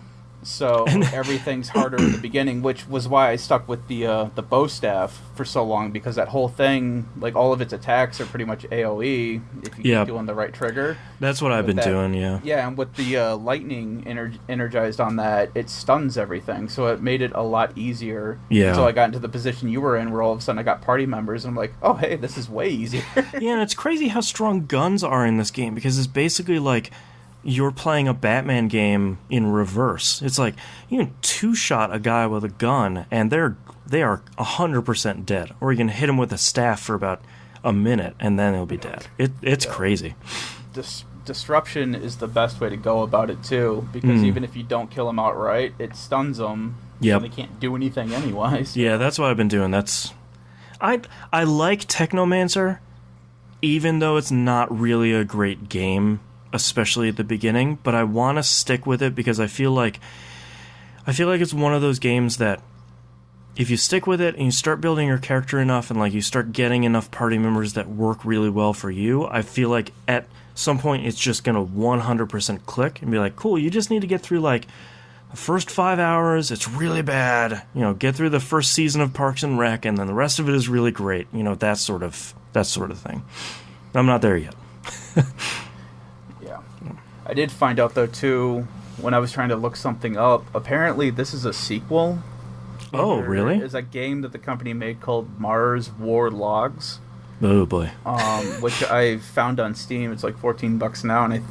So everything's harder in the beginning, which was why I stuck with the bow staff for so long, because that whole thing, like all of its attacks are pretty much AoE if you keep doing the right trigger. That's what I've been doing, yeah. Yeah, and with the lightning energized on that, it stuns everything, so it made it a lot easier. Yeah. Until I got into the position you were in, where all of a sudden I got party members, and I'm like, oh hey, this is way easier. Yeah, and it's crazy how strong guns are in this game, because it's basically like you're playing a Batman game in reverse. It's like you can two-shot a guy with a gun, and they are 100% dead. Or you can hit him with a staff for about a minute, and then he'll be dead. It's crazy. Disruption is the best way to go about it, too, because even if you don't kill them outright, it stuns them, Yep. so they can't do anything anyways. Yeah, that's what I've been doing. I like Technomancer, even though it's not really a great game, especially at the beginning, but I want to stick with it because I feel like it's one of those games that if you stick with it and you start building your character enough and like you start getting enough party members that work really well for you, I feel like at some point it's just going to 100% click and be like, cool, you just need to get through like the first 5 hours, it's really bad. Get through the first season of Parks and Rec, and then the rest of it is really great. That sort of thing. I'm not there yet. I did find out, though, too, when I was trying to look something up, apparently this is a sequel. Oh, really? It's a game that the company made called Mars War Logs. Oh, boy. Which I found on Steam. It's like $14 now, and I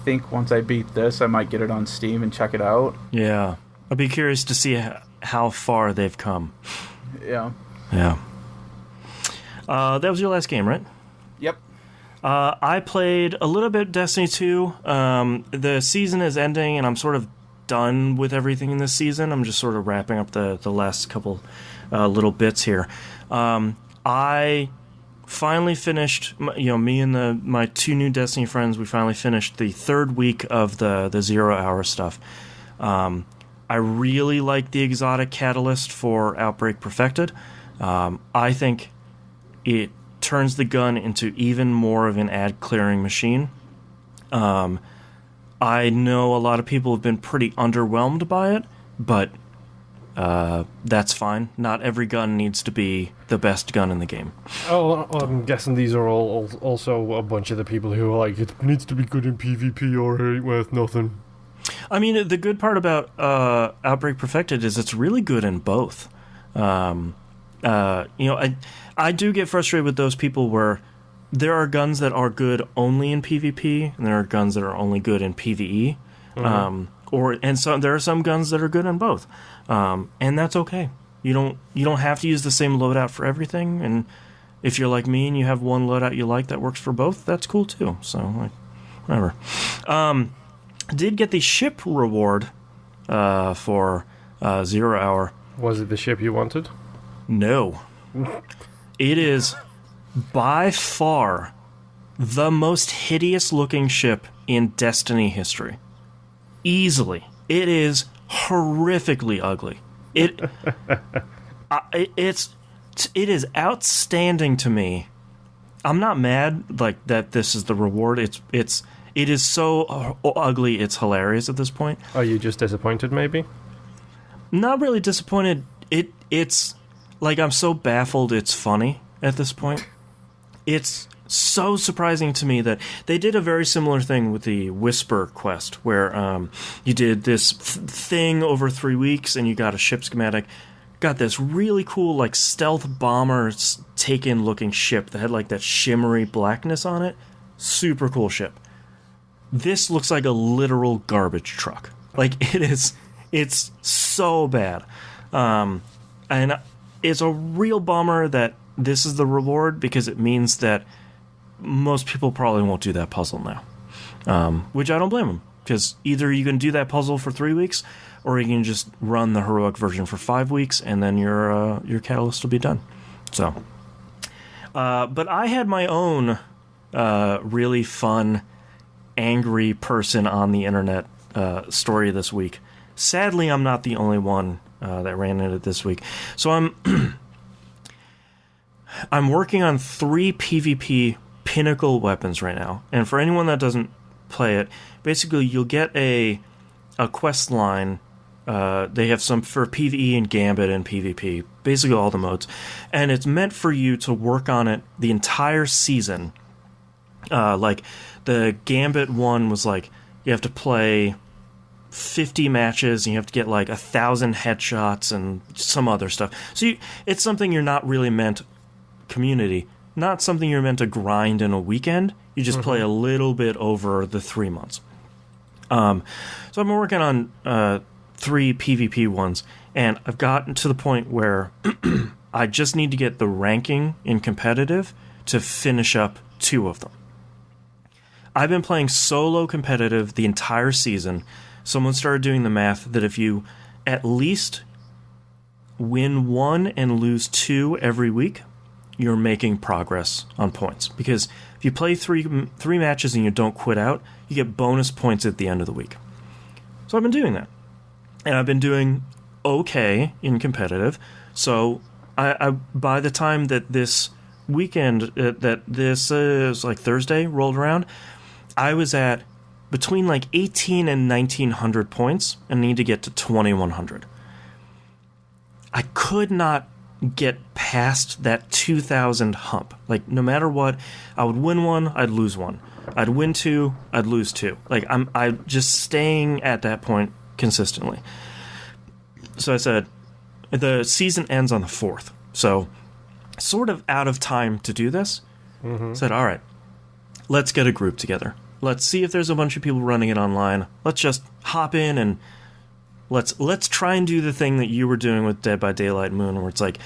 think once I beat this, I might get it on Steam and check it out. Yeah. I'd be curious to see how far they've come. Yeah. Yeah. That was your last game, right? Yep. I played a little bit Destiny 2. The season is ending, and I'm sort of done with everything in this season. I'm just sort of wrapping up the last couple little bits here. I finally finished, me and my two new Destiny friends, we finally finished the third week of the 0 hour stuff. I really like the exotic catalyst for Outbreak Perfected. I think it turns the gun into even more of an ad clearing machine. I know a lot of people have been pretty underwhelmed by it, but that's fine. Not every gun needs to be the best gun in the game. Oh, I'm guessing these are all also a bunch of the people who are like, it needs to be good in PvP or it ain't worth nothing. I mean, the good part about Outbreak Perfected is it's really good in both. I do get frustrated with those people where there are guns that are good only in PvP, and there are guns that are only good in PvE. Mm-hmm. There are some guns that are good in both, and that's okay. You don't have to use the same loadout for everything. And if you're like me and you have one loadout you like that works for both, that's cool too. So whatever. Did get the ship reward for 0 Hour. Was it the ship you wanted? No. It is by far the most hideous looking ship in Destiny history. Easily. It is horrifically ugly. It is outstanding to me. I'm not mad like that this is the reward. It is so ugly it's hilarious at this point. Are you just disappointed maybe? Not really disappointed. It's like I'm so baffled it's funny at this point. It's so surprising to me that they did a very similar thing with the Whisper quest, where you did this thing over 3 weeks and you got a ship schematic. Got this really cool like stealth bomber taken looking ship that had like that shimmery blackness on it. Super cool ship. This looks like a literal garbage truck. Like it's so bad. And it's a real bummer that this is the reward, because it means that most people probably won't do that puzzle now. Which I don't blame them, because either you can do that puzzle for 3 weeks, or you can just run the heroic version for 5 weeks, and then your catalyst will be done. So, but I had my own really fun, angry person on the internet story this week. Sadly, I'm not the only one that ran into it this week. So I'm working on 3 PvP pinnacle weapons right now. And for anyone that doesn't play it, basically you'll get a quest line. They have some for PvE and Gambit and PvP, basically all the modes. And it's meant for you to work on it the entire season. Like the Gambit one was like, you have to play 50 matches and you have to get like 1,000 headshots and some other stuff. So it's something you're not really meant, community, not something you're meant to grind in a weekend. You just play a little bit over the 3 months. So I've been working on 3 PvP ones, and I've gotten to the point where I just need to get the ranking in competitive to finish up 2 of them. I've been playing solo competitive the entire season. Someone started doing the math that if you at least win 1 and lose 2 every week, you're making progress on points. Because if you play three matches and you don't quit out, you get bonus points at the end of the week. So I've been doing that. And I've been doing okay in competitive. So I by the time that this weekend, that this is like Thursday rolled around, I was at between like 18 and 1900 points and need to get to 2100. I could not get past that 2000 hump. Like no matter what, I would win 1, I'd lose 1. I'd win 2, I'd lose 2. Like I'm just staying at that point consistently. So I said, the season ends on the 4th. So sort of out of time to do this. Said, all right, let's get a group together. Let's see if there's a bunch of people running it online. Let's just hop in and let's try and do the thing that you were doing with Dead by Daylight Moon, where it's like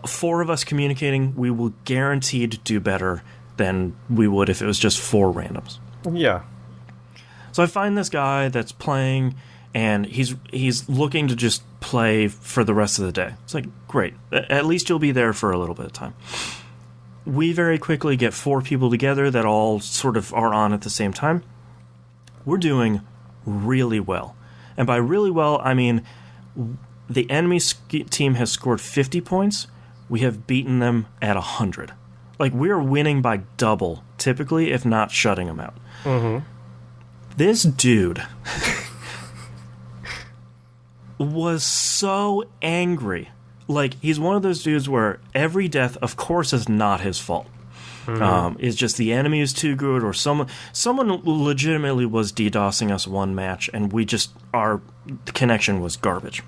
4 of us communicating, we will guaranteed do better than we would if it was just 4 randoms. Yeah. So I find this guy that's playing, and he's looking to just play for the rest of the day. It's like, great. At least you'll be there for a little bit of time. We very quickly get 4 people together that all sort of are on at the same time. We're doing really well. And by really well, I mean the enemy team has scored 50 points. We have beaten them at 100. Like, we're winning by double, typically, if not shutting them out. This dude was so angry. Like, he's one of those dudes where every death, of course, is not his fault. It's just the enemy is too good, or someone legitimately was DDoSing us one match, and our connection was garbage.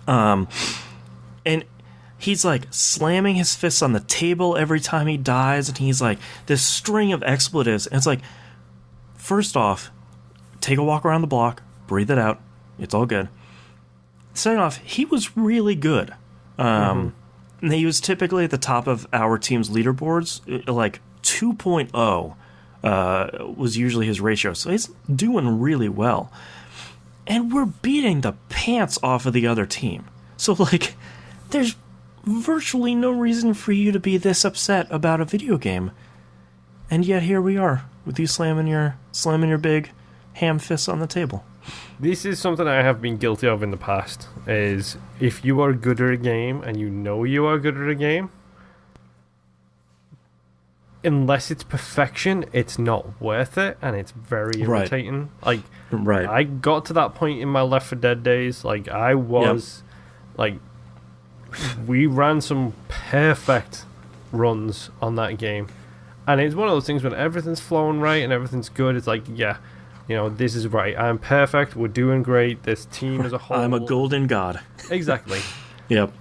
And he's like slamming his fists on the table every time he dies, and he's like this string of expletives. And it's like, first off, take a walk around the block, breathe it out, it's all good. Second off, he was really good. And he was typically at the top of our team's leaderboards, like 2.0 was usually his ratio, so he's doing really well. and we're beating the pants off of the other team. So, like, there's virtually no reason for you to be this upset about a video game. And yet here we are, with you slamming your big ham fists on the table. This is something I have been guilty of in the past, is if you are good at a game and you know you are good at a game, unless it's perfection, it's not worth it, and it's very irritating. Like, I got to that point in my Left 4 Dead days, like, I was, like, we ran some perfect runs on that game, and it's one of those things when everything's flowing right and everything's good, it's like, yeah, you know, this is right, I'm perfect, we're doing great, this team as a whole. I'm a golden god. Exactly. Yep.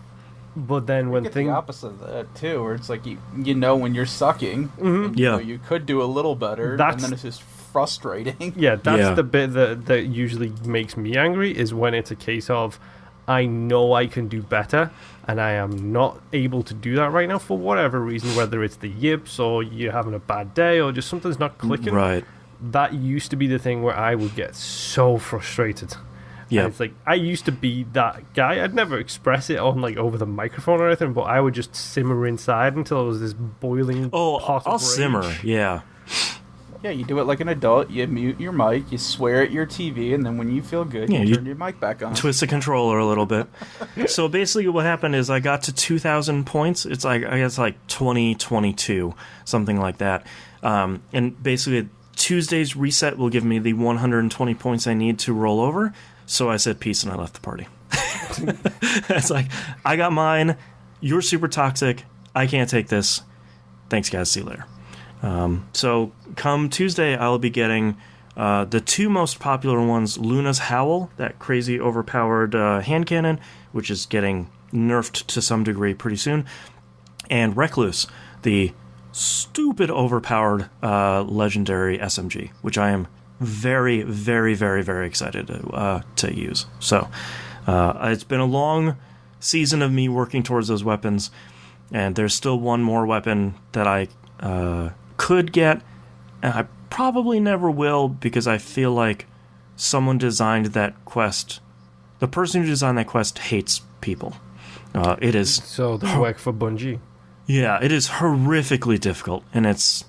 But then when the opposite of that too, where it's like you know when you're sucking, and you know you could do a little better, and then it's just frustrating. Yeah, that's the bit that usually makes me angry, is when it's a case of I know I can do better, and I am not able to do that right now for whatever reason, whether it's the yips or you're having a bad day or just something's not clicking. Right. That used to be the thing where I would get so frustrated. Yeah, it's like I used to be that guy. I'd never express it on like over the microphone or anything, but I would just simmer inside until it was this boiling pot of rage. Simmer. Yeah. Yeah, you do it like an adult. You mute your mic, you swear at your TV, and then when you feel good, you turn your mic back on. Twist the controller a little bit. So basically what happened is I got to 2,000 points. It's like, I guess like 2022, something like that. And basically Tuesday's reset will give me the 120 points I need to roll over. So I said peace and I left the party. It's like, I got mine. You're super toxic. I can't take this. Thanks, guys. See you later. So come Tuesday, I'll be getting the two most popular ones, Luna's Howl, that crazy overpowered hand cannon, which is getting nerfed to some degree pretty soon, and Recluse, the stupid overpowered legendary SMG, which I am very, very, very, very excited to use. So it's been a long season of me working towards those weapons, and there's still one more weapon that I could get, and I probably never will, because I feel like someone designed that quest. The person who designed that quest hates people. It is so the work for Bungie. Yeah, it is horrifically difficult, and it's.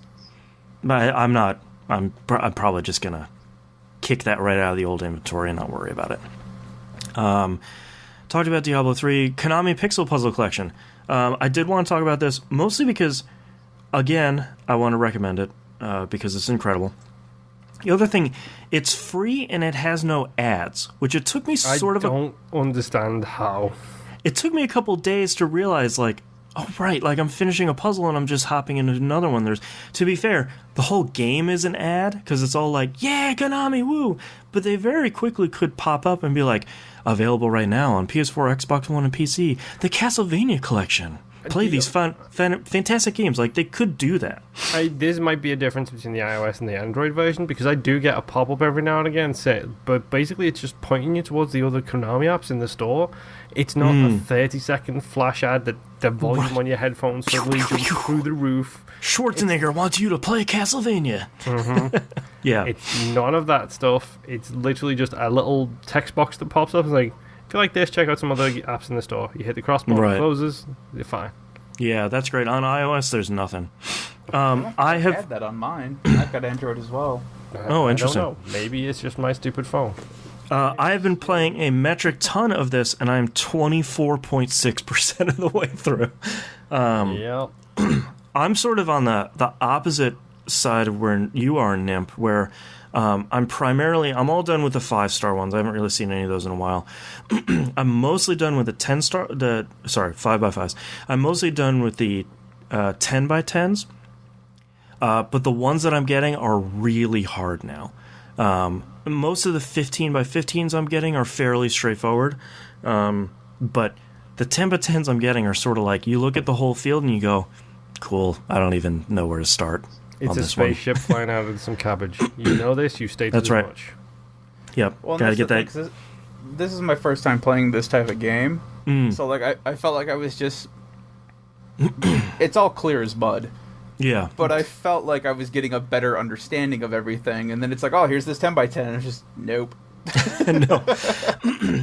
I'm probably just gonna kick that right out of the old inventory and not worry about it. Talked about Diablo 3, Konami PixelPuzzle Collection. I did want to talk about this mostly because, again, I want to recommend it because it's incredible. The other thing, it's free and it has no ads, which it took me I don't understand how. It took me a couple days to realize, like, oh, right, like I'm finishing a puzzle and I'm just hopping into another one. To be fair, the whole game is an ad, because it's all like, yeah, Konami, woo! But they very quickly could pop up and be like, available right now on PS4, Xbox One, and PC, the Castlevania Collection. Play these fantastic games. Like, they could do that. This might be a difference between the iOS and the Android version, because I do get a pop-up every now and again, but basically it's just pointing you towards the other Konami apps in the store. It's not a 30-second flash ad that the volume on your headphones suddenly jumps through the roof. Schwarzenegger wants you to play Castlevania. Mm-hmm. Yeah. It's none of that stuff. It's literally just a little text box that pops up and like, if you like this, check out some other apps in the store. You hit the crossbar, it closes, you're fine. Yeah, that's great. On iOS, there's nothing. I have had that on mine. I've got Android as well. Oh, interesting. I don't know. Maybe it's just my stupid phone. I have been playing a metric ton of this, and I'm 24.6% of the way through. Yep. I'm sort of on the opposite side of where you are, Nimp, where I'm all done with the 5-star ones. I haven't really seen any of those in a while. I'm mostly done with the 5x5s. I'm mostly done with the 10x10s. But the ones that I'm getting are really hard now. Most of the 15x15s I'm getting are fairly straightforward. But the 10x10s I'm getting are sort of like, you look at the whole field and you go, cool, I don't even know where to start. It's a spaceship flying out of some cabbage. You know this, you stated That's right. much. Yep, well, gotta get that. This is my first time playing this type of game. So like I felt like I was just... it's all clear as mud. Yeah. But I felt like I was getting a better understanding of everything, and then it's like, oh, here's this 10x10, and it's just, nope. No.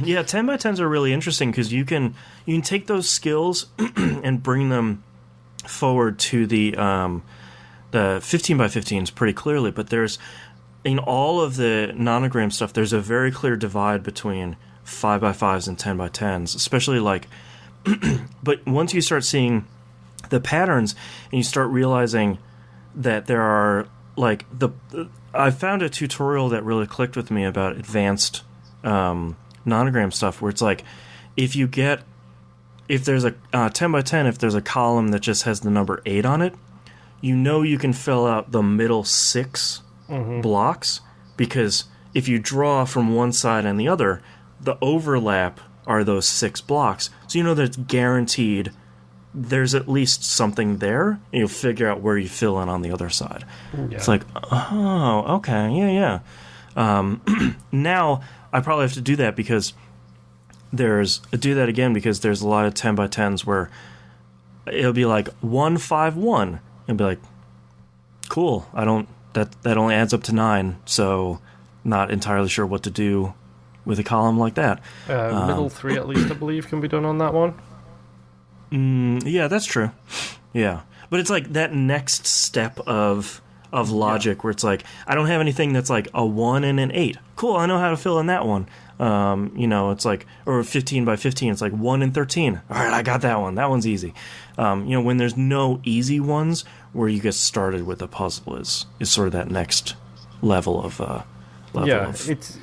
Yeah, 10 by 10s are really interesting because you can take those skills and bring them forward to the 15 by 15s pretty clearly, but there's in all of the nonogram stuff, there's a very clear divide between 5 by 5s and 10 by 10s, especially like but once you start seeing the patterns and you start realizing that there are like I found a tutorial that really clicked with me about advanced nonogram stuff where it's like if there's a 10 by 10, if there's a column that just has the number 8 on it, you can fill out the middle 6 blocks, because if you draw from one side and the other, the overlap are those 6 blocks. So you know that it's guaranteed there's at least something there, and you'll figure out where you fill in on the other side. Yeah. It's like, oh, okay, yeah. Now, I probably have to do that because there's a lot of 10 by 10s where it'll be like 151, and be like, cool, that only adds up to 9, so not entirely sure what to do with a column like that. Middle 3 at least, I believe, can be done on that one. Yeah, that's true. Yeah. But it's like that next step of logic where it's like, I don't have anything that's like a 1 and an 8. Cool, I know how to fill in that one. It's like, or 15 by 15, it's like 1 and 13. All right, I got that one. That one's easy. When there's no easy ones, where you get started with a puzzle is sort of that next level of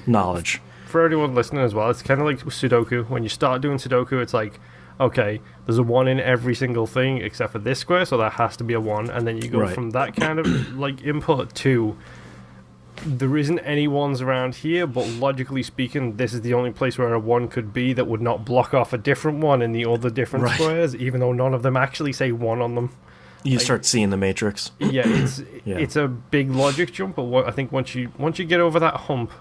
knowledge. For anyone listening as well, it's kind of like Sudoku. When you start doing Sudoku, it's like, okay, there's a 1 in every single thing except for this square, so that has to be a 1. And then you go from that kind of like input to there isn't any 1s around here, but logically speaking, this is the only place where a 1 could be that would not block off a different 1 in the other different squares, even though none of them actually say 1 on them. You start seeing the matrix. Yeah, it's a big logic jump, but I think once you get over that hump,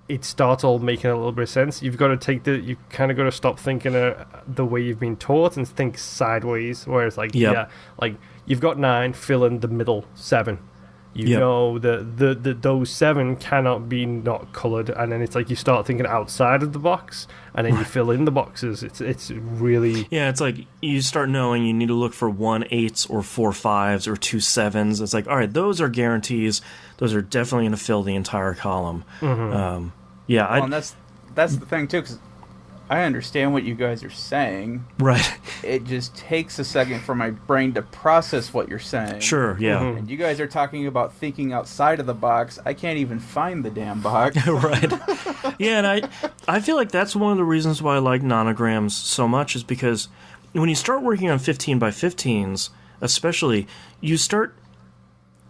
it starts all making a little bit of sense. You've got to you kind of got to stop thinking the way you've been taught and think sideways, where it's like, like you've got 9, fill in the middle 7. You know that those 7 cannot be not coloured, and then it's like you start thinking outside of the box, and then you fill in the boxes. It's really it's like you start knowing you need to look for 1 8s or 4 5s or 2 7s. It's like, all right, those are guarantees. Those are definitely going to fill the entire column. And that's the thing too, because I understand what you guys are saying. Right. It just takes a second for my brain to process what you're saying. Sure, yeah. And you guys are talking about thinking outside of the box. I can't even find the damn box. Right. Yeah, and I feel like that's one of the reasons why I like nonograms so much, is because when you start working on 15 by 15s, especially, you start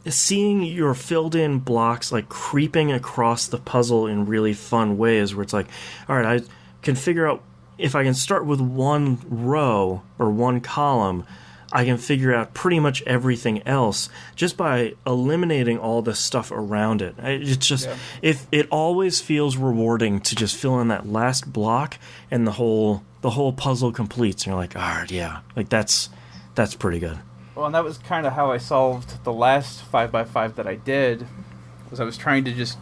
seeing your filled-in blocks like creeping across the puzzle in really fun ways, where it's like, all right, I can figure out if I can start with one row or one column, I can figure out pretty much everything else just by eliminating all the stuff around it. It's just, if it always feels rewarding to just fill in that last block and the whole puzzle completes, and you're like, all right, yeah, like that's pretty good. Well, and that was kind of how I solved the last 5x5 that I did, was I was trying to just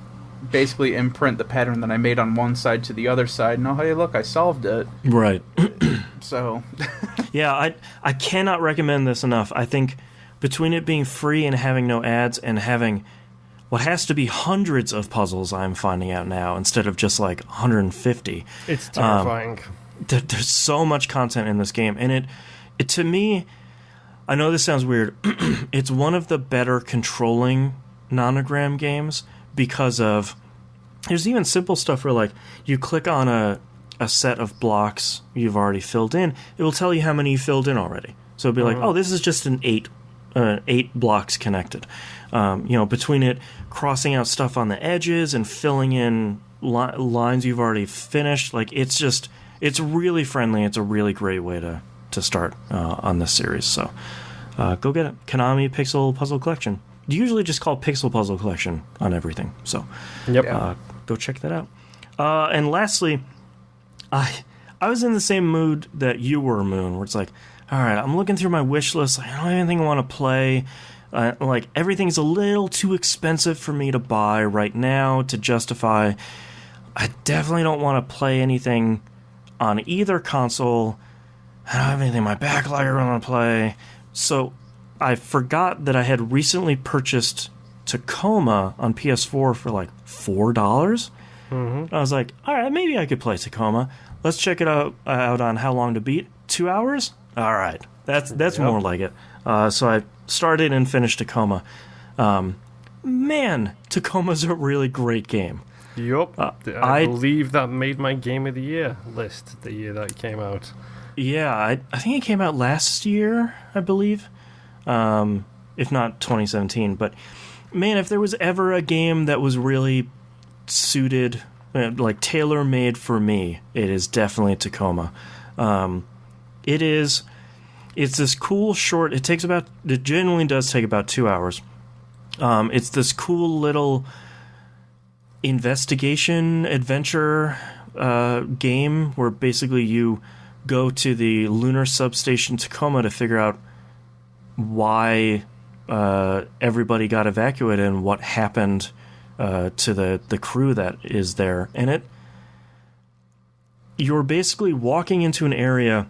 basically imprint the pattern that I made on one side to the other side, and oh, hey, look, I solved it. Right. So... Yeah, I cannot recommend this enough. I think between it being free and having no ads and having what has to be hundreds of puzzles, I'm finding out now, instead of just like 150. It's terrifying. There's so much content in this game, and it to me, I know this sounds weird, it's one of the better controlling nonogram games, because of, there's even simple stuff where like you click on a set of blocks you've already filled in, it will tell you how many you filled in already. So it'll be like, oh, this is just an 8 blocks connected. Between it crossing out stuff on the edges and filling in lines you've already finished, like it's really friendly. It's a really great way to start on this series. So go get it. Konami Pixel Puzzle Collection. You usually just call Pixel Puzzle Collection on everything. So go check that out. And lastly, I was in the same mood that you were, Moon, where it's like, all right, I'm looking through my wish list. I don't have anything I want to play. Like, everything's a little too expensive for me to buy right now to justify I definitely don't want to play anything on either console. I don't have anything in my backlog I want to play. So I forgot that I had recently purchased Tacoma on PS4 for like $4. Mm-hmm. I was like, all right, maybe I could play Tacoma. Let's check it out on How Long to Beat. 2 hours? All right. That's more like it. So I started and finished Tacoma. Man, Tacoma's a really great game. Yup. I believe that made my Game of the Year list the year that it came out. Yeah, I think it came out last year, I believe. If not 2017. But, man, if there was ever a game that was really suited, like tailor-made for me, it is definitely Tacoma. It's this cool short, it genuinely does take about 2 hours. It's this cool little investigation adventure game where basically you go to the lunar substation Tacoma to figure out why everybody got evacuated and what happened to the crew that is there. And you're basically walking into an area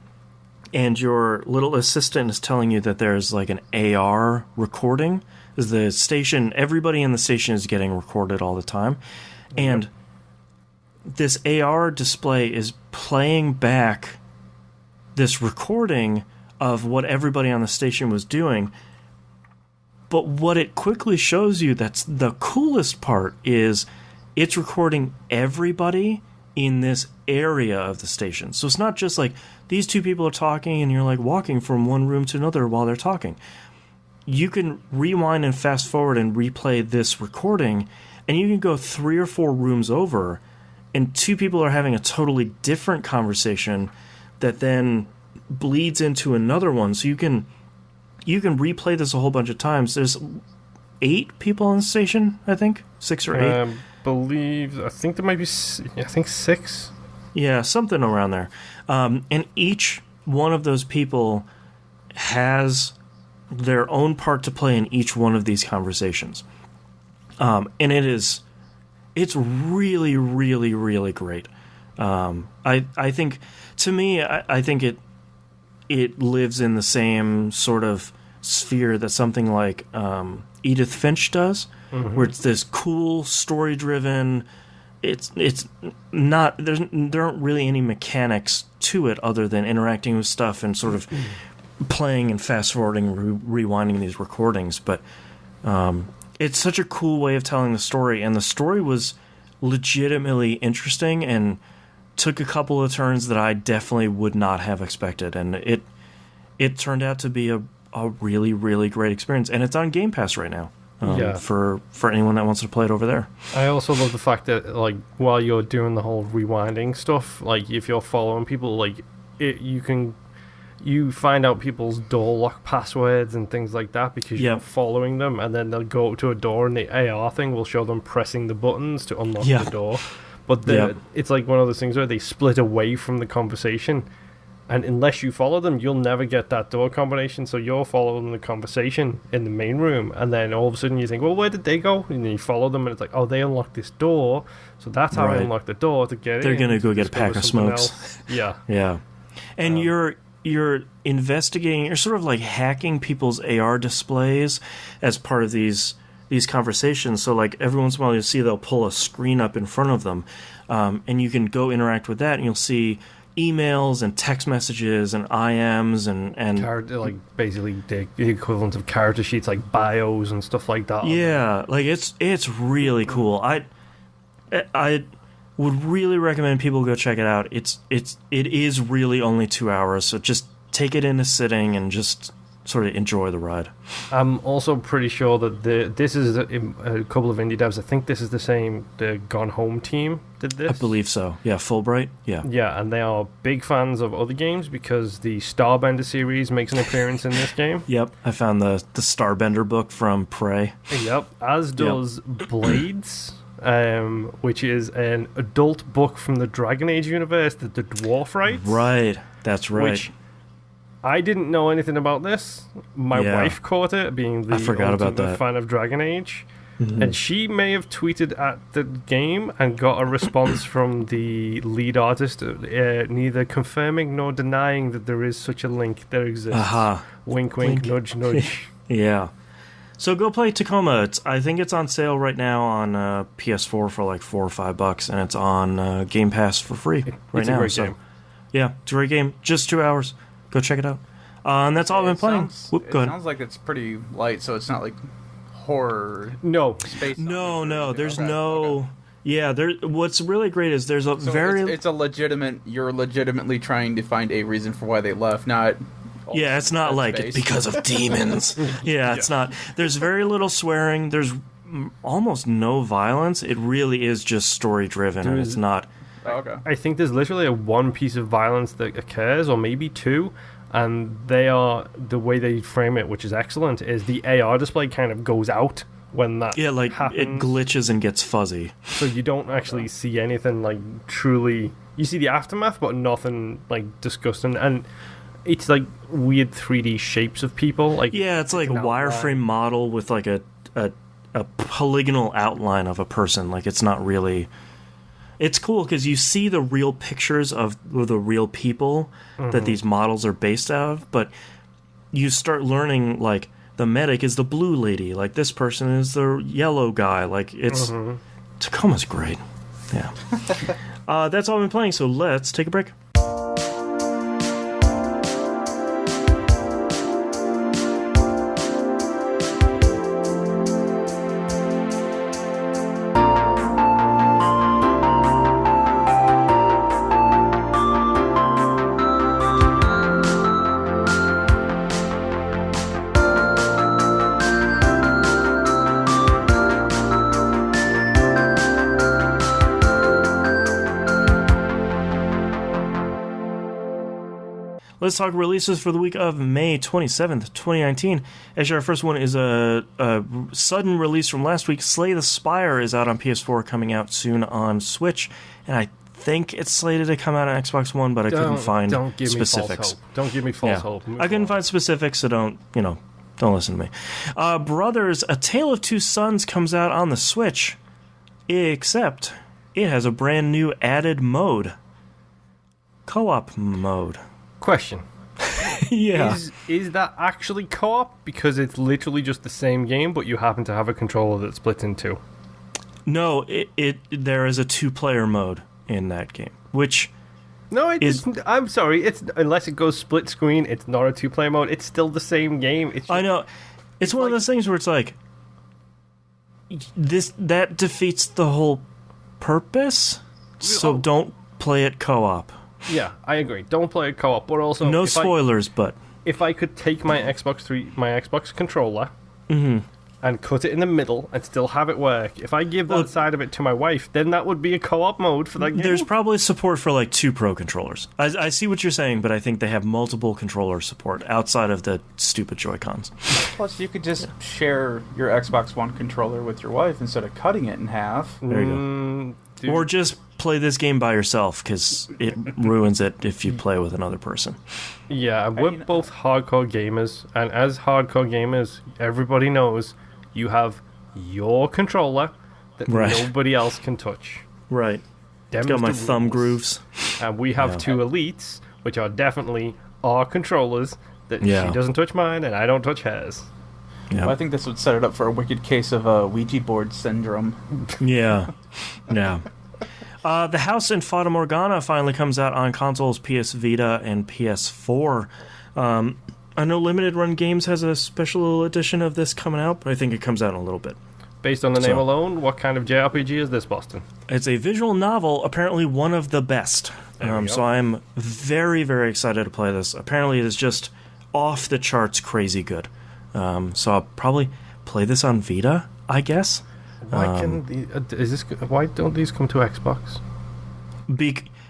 and your little assistant is telling you that there's like an AR recording. The station, everybody in the station is getting recorded all the time. And this AR display is playing back this recording of what everybody on the station was doing. But what it quickly shows you that's the coolest part is it's recording everybody in this area of the station. So it's not just like these two people are talking and you're like walking from one room to another while they're talking. You can rewind and fast forward and replay this recording, and you can go 3 or 4 rooms over, and two people are having a totally different conversation that then bleeds into another one. So you can replay this a whole bunch of times. There's 8 people on the station, I think, 6 or 8. I think there might be 6. Yeah, something around there. And each one of those people has their own part to play in each one of these conversations. And it's really, really, really great. I think, to me, I think it lives in the same sort of sphere that something like Edith Finch does, where it's this cool, story-driven. It's not there aren't really any mechanics to it other than interacting with stuff and sort of playing and fast forwarding, rewinding these recordings. But it's such a cool way of telling the story, and the story was legitimately interesting and took a couple of turns that I definitely would not have expected, and it turned out to be a really, really great experience, and it's on Game Pass right now. For anyone that wants to play it over there. I also love the fact that, like, while you're doing the whole rewinding stuff, like, if you're following people, like, you find out people's door lock passwords and things like that because you're following them, and then they'll go up to a door and the AR thing will show them pressing the buttons to unlock the door. But it's like one of those things where they split away from the conversation, and unless you follow them, you'll never get that door combination. So you're following the conversation in the main room, and then all of a sudden you think, well, where did they go? And then you follow them, and it's like, oh, they unlocked this door, so that's how I unlock the door to get in. They're going to go get a pack of smokes. Yeah. And you're investigating, you're sort of like hacking people's AR displays as part of these conversations. So like every once in a while you'll see they'll pull a screen up in front of them, and you can go interact with that, and you'll see emails and text messages and IMs and like basically the equivalent of character sheets, like bios and stuff like that. Yeah, like it's really cool. I would really recommend people go check it out. It is really only 2 hours, so just take it in a sitting and just sort of enjoy the ride. I'm also pretty sure that this is a couple of indie devs. I think this is the Gone Home team did this. I believe so. Yeah, Fulbright. Yeah. Yeah, and they are big fans of other games because the Starbender series makes an appearance in this game. Yep, I found the Starbender book from Prey. Yep, as does Blades. Which is an adult book from the Dragon Age universe that the Dwarf writes. Right, that's right. Which I didn't know anything about this. My wife caught it, being the I forgot about that. fan of Dragon Age. and she may have tweeted at the game and got a response from the lead artist, neither confirming nor denying that there is such a link that exists. Wink, wink, nudge, nudge. Yeah. So go play Tacoma. I think it's on sale right now on PS4 for like $4 or $5, and it's on Game Pass for free right it's now. A great game. Yeah, it's a great game. Just 2 hours. Go check it out. And that's all I've been playing. Go ahead. Sounds like it's pretty light, so it's not like horror. No. Space. No. There's okay, no. Okay. Yeah, what's really great is there's a It's a legitimate. You're legitimately trying to find a reason for why they left, not. Yeah, it's not like it's because of demons. Yeah, it's not. There's very little swearing. There's almost no violence. It really is just story driven, and it's not. Oh, okay. I think there's literally one piece of violence that occurs, or maybe two, and they are the way they frame it, which is excellent. Is the AR display kind of goes out when that happens. It glitches and gets fuzzy, so you don't actually see anything like truly. You see the aftermath, but nothing like disgusting and. It's like weird 3D shapes of people. Like it's like a wireframe model with like a polygonal outline of a person. Like it's not really. It's cool because you see the real pictures of the real people that these models are based out of, but you start learning like the medic is the blue lady, like this person is the yellow guy. Like it's Tacoma's great. Yeah, that's all I've been playing. So let's take a break. Let's talk releases for the week of May 27th, 2019. Actually, our first one is a sudden release from last week. Slay the Spire is out on PS4, coming out soon on Switch. And I think it's slated to come out on Xbox One, but I couldn't find specifics. Don't give me false hope. I couldn't find specifics, so don't listen to me. Brothers, A Tale of Two Sons comes out on the Switch, except it has a brand new added mode. Co-op mode. Question. Yeah. Is that actually co-op? Because it's literally just the same game, but you happen to have a controller that splits in two. No, there is a two-player mode in that game, which... No, I'm sorry. It's unless it goes split screen, it's not a two-player mode. It's still the same game. It's just, I know. It's one of those things where it's like... That defeats the whole purpose, so don't play it co-op. Yeah, I agree. Don't play it co-op, but also no spoilers. But if I could take my Xbox controller, and cut it in the middle and still have it work, if I give that side of it to my wife, then that would be a co-op mode for that game. There's probably support for like 2 Pro controllers. I see what you're saying, but I think they have multiple controller support outside of the stupid Joy-Cons. Plus, you could just share your Xbox One controller with your wife instead of cutting it in half. There you go. Or just play this game by yourself, because it ruins it if you play with another person. Yeah, we're both hardcore gamers, and as hardcore gamers, everybody knows you have your controller that nobody else can touch. Right. It's got my thumb grooves. And we have 2 elites, which are definitely our controllers, that she doesn't touch mine and I don't touch hers. Yeah. Well, I think this would set it up for a wicked case of Ouija board syndrome. Yeah. Yeah. The House in Fata Morgana finally comes out on consoles, PS Vita and PS4. I know Limited Run Games has a special edition of this coming out, but I think it comes out in a little bit. Based on the name alone, what kind of JRPG is this, Boston? It's a visual novel, apparently one of the best. So I'm very, very excited to play this. Apparently it is just off the charts crazy good. So I'll probably play this on Vita, I guess. Why don't these come to Xbox?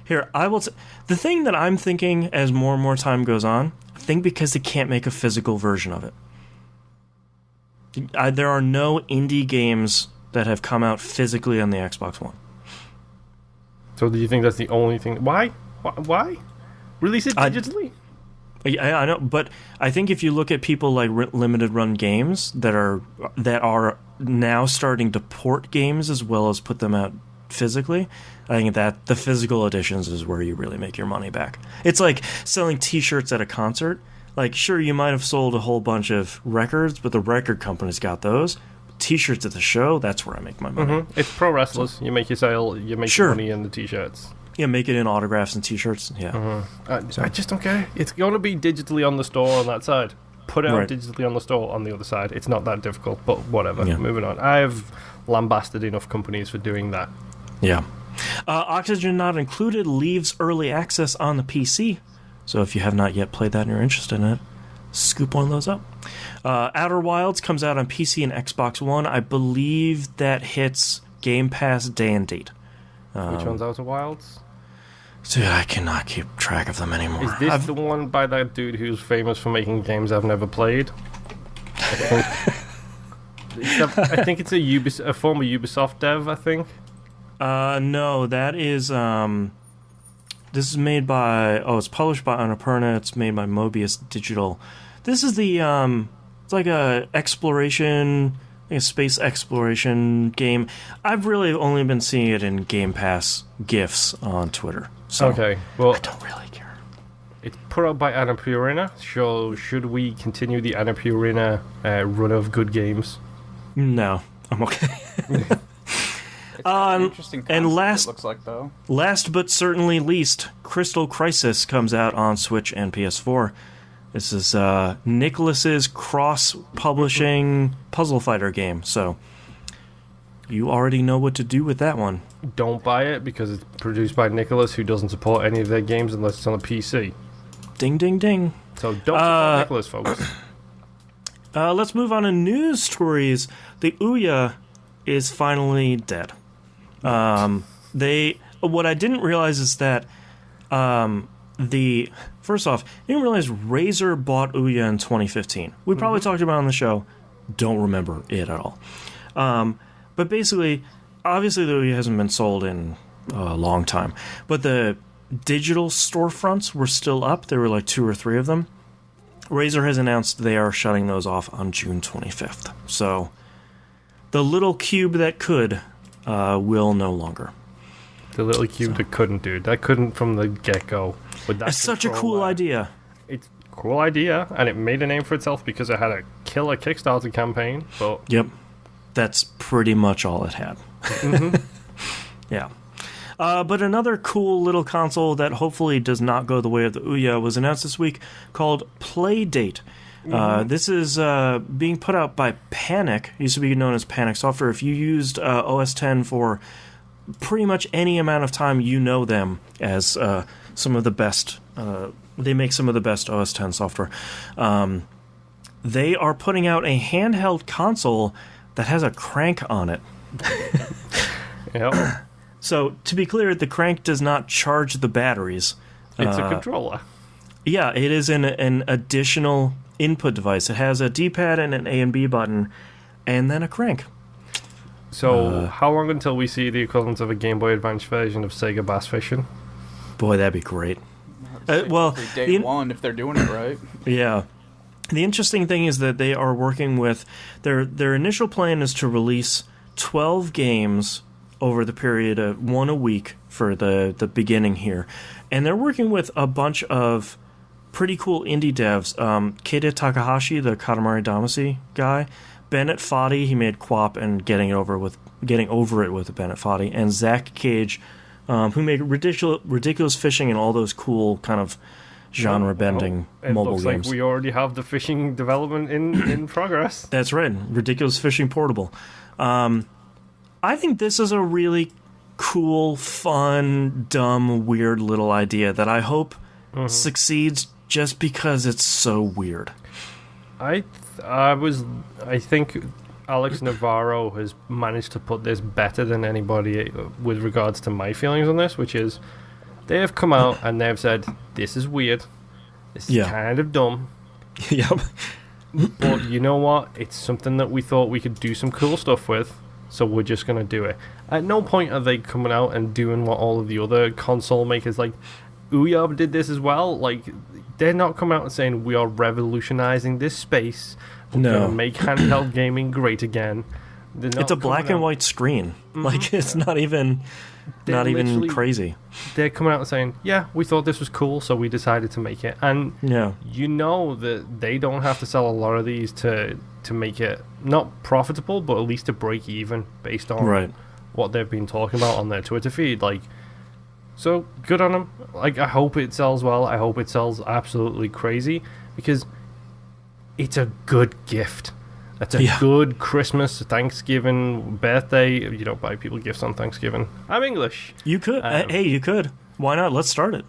Here, I will. The thing that I'm thinking as more and more time goes on, I think because they can't make a physical version of it. There are no indie games that have come out physically on the Xbox One. So do you think that's the only thing? Why? Why? Release it digitally? I know, but I think if you look at people like Limited Run Games that are now starting to port games as well as put them out physically. I think that the physical editions is where you really make your money back. It's like selling T-shirts at a concert. Like, sure, you might have sold a whole bunch of records, but the record company's got those. T-shirts at the show, that's where I make my money. It's pro wrestlers. You make your sale, you make your money in the T-shirts. Yeah, make it in autographs and T-shirts. Yeah. I just don't care. It's going to be digitally on the store on that side. Put it out digitally on the store on the other side. It's not that difficult, but whatever. Yeah. Moving on. I've lambasted enough companies for doing that. Yeah. Oxygen Not Included leaves early access on the PC. So if you have not yet played that and you're interested in it, scoop one of those up. Outer Wilds comes out on PC and Xbox One. I believe that hits Game Pass day and date. Which one's Outer Wilds? Dude, I cannot keep track of them anymore. Is this the one by that dude who's famous for making games I've never played? I think it's a former Ubisoft dev, I think. No, that is... this is made by... Oh, it's published by Annapurna. It's made by Mobius Digital. This is the... it's like a exploration... a space exploration game. I've really only been seeing it in Game Pass GIFs on Twitter. So okay, well, I don't really care. It's put out by Annapurna, so should we continue the Annapurna run of good games? No, I'm okay. It's an interesting concept, and it looks like, though. Last but certainly least, Crystal Crisis comes out on Switch and PS4. This is Nicholas's cross-publishing puzzle fighter game, so you already know what to do with that one. Don't buy it because it's produced by Nicholas, who doesn't support any of their games unless it's on a PC. Ding, ding, ding. So don't support Nicholas, folks. Let's move on to news stories. The Ouya is finally dead. What I didn't realize is that first off, I didn't realize Razer bought Ouya in 2015. We probably talked about it on the show. Don't remember it at all. But basically, obviously the Ouya hasn't been sold in a long time. But the digital storefronts were still up. There were like 2 or 3 of them. Razer has announced they are shutting those off on June 25th. So the little cube that could will no longer. The little cube that couldn't, dude. That couldn't from the get-go. It's such a cool idea. It's a cool idea, and it made a name for itself because it had a killer Kickstarter campaign. But yep. That's pretty much all it had. Yeah. But another cool little console that hopefully does not go the way of the Ouya was announced this week called Playdate. This is being put out by Panic. It used to be known as Panic Software. If you used OS X for pretty much any amount of time, you know them as some of the best. They make some of the best OS X software. They are putting out a handheld console that has a crank on it. Yep. So, to be clear, the crank does not charge the batteries. It's a controller. Yeah, it is an additional input device. It has a D-pad and an A and B button, and then a crank. So, how long until we see the equivalent of a Game Boy Advance version of Sega Bass Fishing? Boy, that'd be great. Well, day one, if they're doing it right. Yeah. The interesting thing is that they are working with... Their initial plan is to release 12 games over the period of 1 a week for the beginning here. And they're working with a bunch of pretty cool indie devs. Keita Takahashi, the Katamari Damacy guy. Bennett Foddy, he made Quap and Getting Over It with Bennett Foddy. And Zach Cage, who made Ridiculous Fishing and all those cool kind of genre-bending mobile games. It looks like we already have the fishing development in progress. That's right. Ridiculous Fishing Portable. I think this is a really cool, fun, dumb, weird little idea that I hope succeeds just because it's so weird. I think Alex Navarro has managed to put this better than anybody with regards to my feelings on this, which is they have come out and they've said, this is weird, this is kind of dumb. Yep. But you know what? It's something that we thought we could do some cool stuff with, so we're just going to do it. At no point are they coming out and doing what all of the other console makers, like Ouya did this as well. Like, they're not coming out and saying, we are revolutionizing this space. We're going to make handheld gaming great again. It's a black and white screen. Mm-hmm. Like, it's not even crazy. They're coming out and saying, yeah, we thought this was cool, so we decided to make it. And you know that they don't have to sell a lot of these to make it not profitable, but at least to break even based on what they've been talking about on their Twitter feed. Like, so good on them. Like, I hope it sells well. I hope it sells absolutely crazy, because it's a good gift. That's a good Christmas, Thanksgiving, birthday. You don't buy people gifts on Thanksgiving. I'm English. You could. Hey, you could. Why not? Let's start it.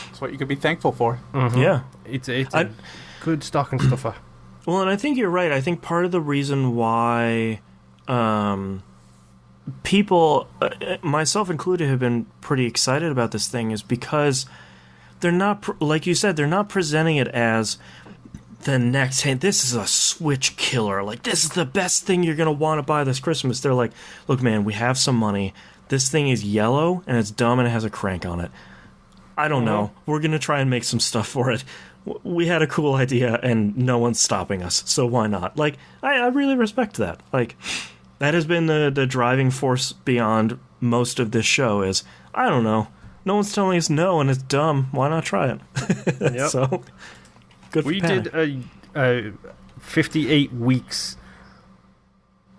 That's what you could be thankful for. Mm-hmm. Yeah. It's a good stocking stuffer. Well, and I think you're right. I think part of the reason why people, myself included, have been pretty excited about this thing is because they're not, like you said, they're not presenting it as the next, hey, this is a Switch killer. Like, this is the best thing you're going to want to buy this Christmas. They're like, look, man, we have some money. This thing is yellow, and it's dumb, and it has a crank on it. I don't know. We're going to try and make some stuff for it. We had a cool idea, and no one's stopping us, so why not? Like, I really respect that. Like, that has been the driving force beyond most of this show is, I don't know. No one's telling us no, and it's dumb. Why not try it? Yep. So... We did a 58 weeks,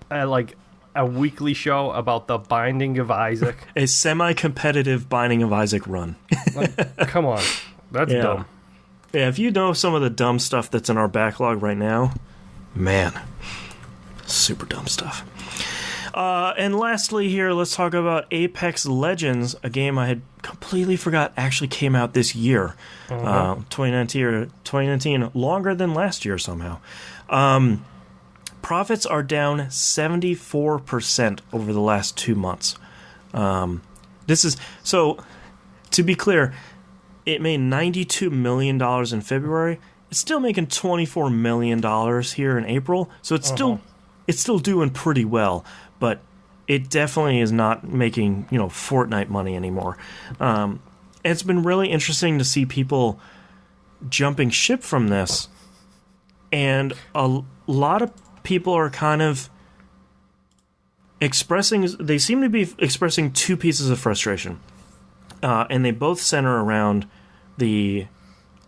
like a weekly show about the Binding of Isaac. A semi-competitive Binding of Isaac run. Like, come on, that's dumb. Yeah, if you know some of the dumb stuff that's in our backlog right now, man, super dumb stuff. And lastly here, let's talk about Apex Legends, a game I had completely forgot actually came out this year. 2019, longer than last year somehow. Profits are down 74% over the last 2 months. This is, so, to be clear, it made $92 million in February. It's still making $24 million here in April, so it's still doing pretty well. But it definitely is not making, Fortnite money anymore. It's been really interesting to see people jumping ship from this. And a lot of people are kind of they seem to be expressing two pieces of frustration. And they both center around the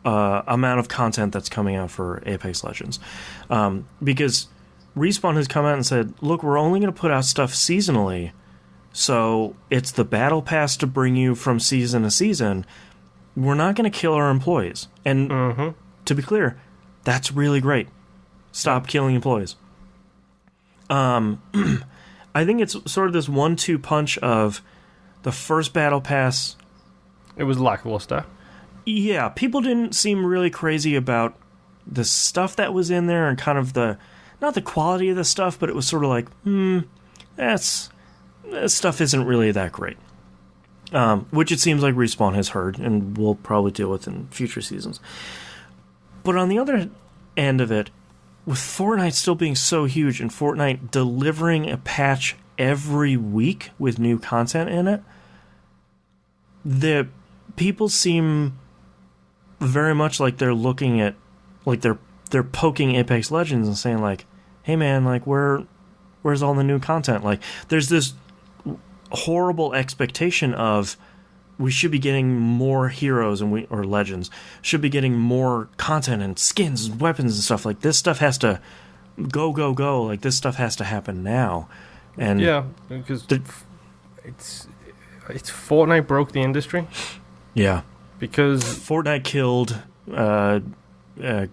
amount of content that's coming out for Apex Legends. Because Respawn has come out and said, look, we're only going to put out stuff seasonally, so it's the battle pass to bring you from season to season. We're not going to kill our employees. And to be clear, that's really great. Stop killing employees. I think it's sort of this 1-2 punch of the first battle pass. It was lackluster. Yeah, people didn't seem really crazy about the stuff that was in there and kind of not the quality of the stuff, but it was sort of like, this stuff isn't really that great. Which it seems like Respawn has heard and will probably deal with in future seasons. But on the other end of it, with Fortnite still being so huge and Fortnite delivering a patch every week with new content in it, the people seem very much like they're looking at, like they're poking Apex Legends and saying like, hey man, like where's all the new content? Like there's this horrible expectation of we should be getting more heroes or legends, should be getting more content and skins and weapons and stuff. Like this stuff has to go. Like this stuff has to happen now. And yeah, because it's Fortnite broke the industry. Yeah, because Fortnite killed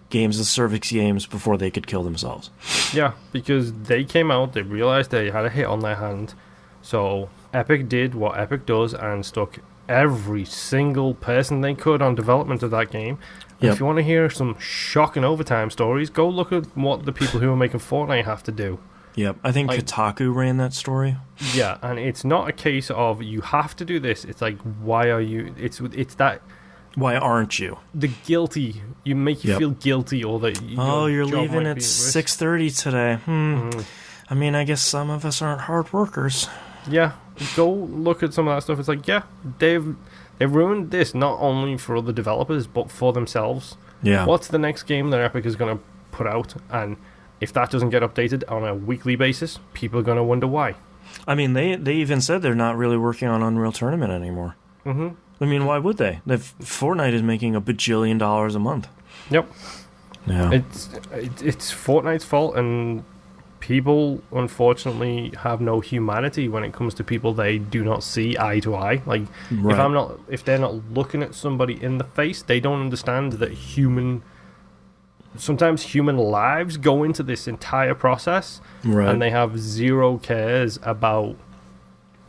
games as service games before they could kill themselves. Yeah, because they came out, they realized they had a hit on their hand, so Epic did what Epic does and stuck every single person they could on development of that game. If you want to hear some shocking overtime stories, go look at what the people who are making Fortnite have to do. Yep, I think Kotaku ran that story. Yeah, and it's not a case of you have to do this. It's like, why are you? It's that. Why aren't you? The guilty. You make you feel guilty, or that. You're leaving at 6:30 today. I mean, I guess some of us aren't hard workers. Yeah, go look at some of that stuff. It's like, yeah, they've ruined this not only for other developers but for themselves. Yeah. What's the next game that Epic is going to put out? And if that doesn't get updated on a weekly basis, people are going to wonder why. I mean, they even said they're not really working on Unreal Tournament anymore. Mm-hmm. I mean, why would they? Fortnite is making $1 bajillion a month. Yep. Yeah. It's Fortnite's fault, and people unfortunately have no humanity when it comes to people they do not see eye to eye. Like, right. if they're not looking at somebody in the face, they don't understand that sometimes human lives go into this entire process, Right. and they have zero cares about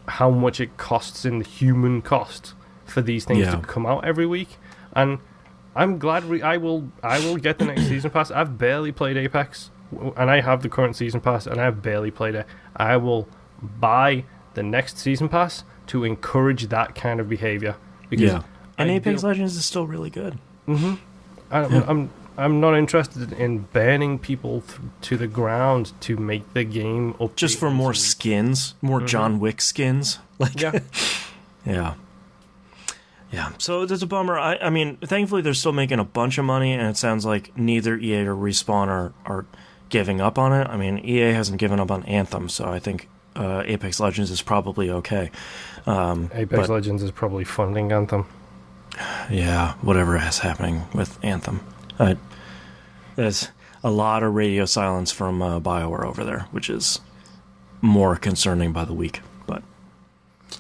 how much it costs in the human cost for these things to come out every week. And I'm glad I will get the next season pass. I've barely played Apex, and I have the current season pass, and I've barely played it. I will buy the next season pass to encourage that kind of behavior. Because and Apex Legends is still really good. Mm-hmm. I'm not interested in banning people to the ground to make the game update. Just for more skins, more John Wick skins. Like, yeah. So that's a bummer. I mean, thankfully they're still making a bunch of money, and it sounds like neither EA or Respawn are giving up on it. I mean, EA hasn't given up on Anthem, so I think Apex Legends is probably okay. Apex Legends is probably funding Anthem. Yeah, whatever is happening with Anthem. There's a lot of radio silence from BioWare over there, which is more concerning by the week. But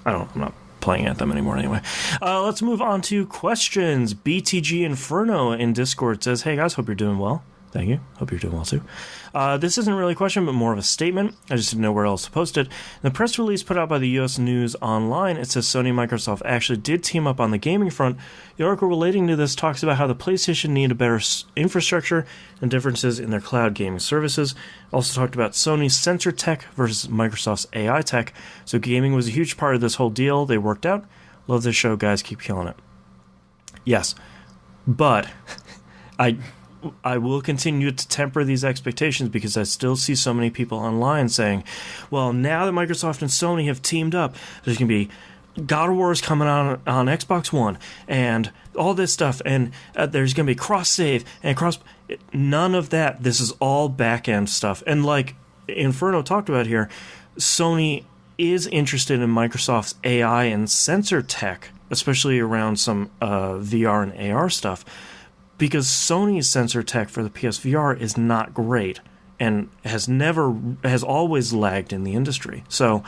I'm not playing Anthem anymore anyway. Let's move on to questions. BTG Inferno in Discord says, "Hey guys, hope you're doing well." Thank you. Hope you're doing well too. This isn't really a question, but more of a statement. I just didn't know where else to post it. In the press release put out by the U.S. News Online, it says Sony and Microsoft actually did team up on the gaming front. The article relating to this talks about how the PlayStation needed better infrastructure and differences in their cloud gaming services. Also talked about Sony's sensor tech versus Microsoft's AI tech. So gaming was a huge part of this whole deal. They worked out. Love this show, guys. Keep killing it. Yes, but I will continue to temper these expectations because I still see so many people online saying, well, now that Microsoft and Sony have teamed up, there's going to be God of War is coming on Xbox One and all this stuff, and there's going to be cross-save and none of that. This is all back-end stuff. And like Inferno talked about here, Sony is interested in Microsoft's AI and sensor tech, especially around some VR and AR stuff, because Sony's sensor tech for the PSVR is not great and has always lagged in the industry. So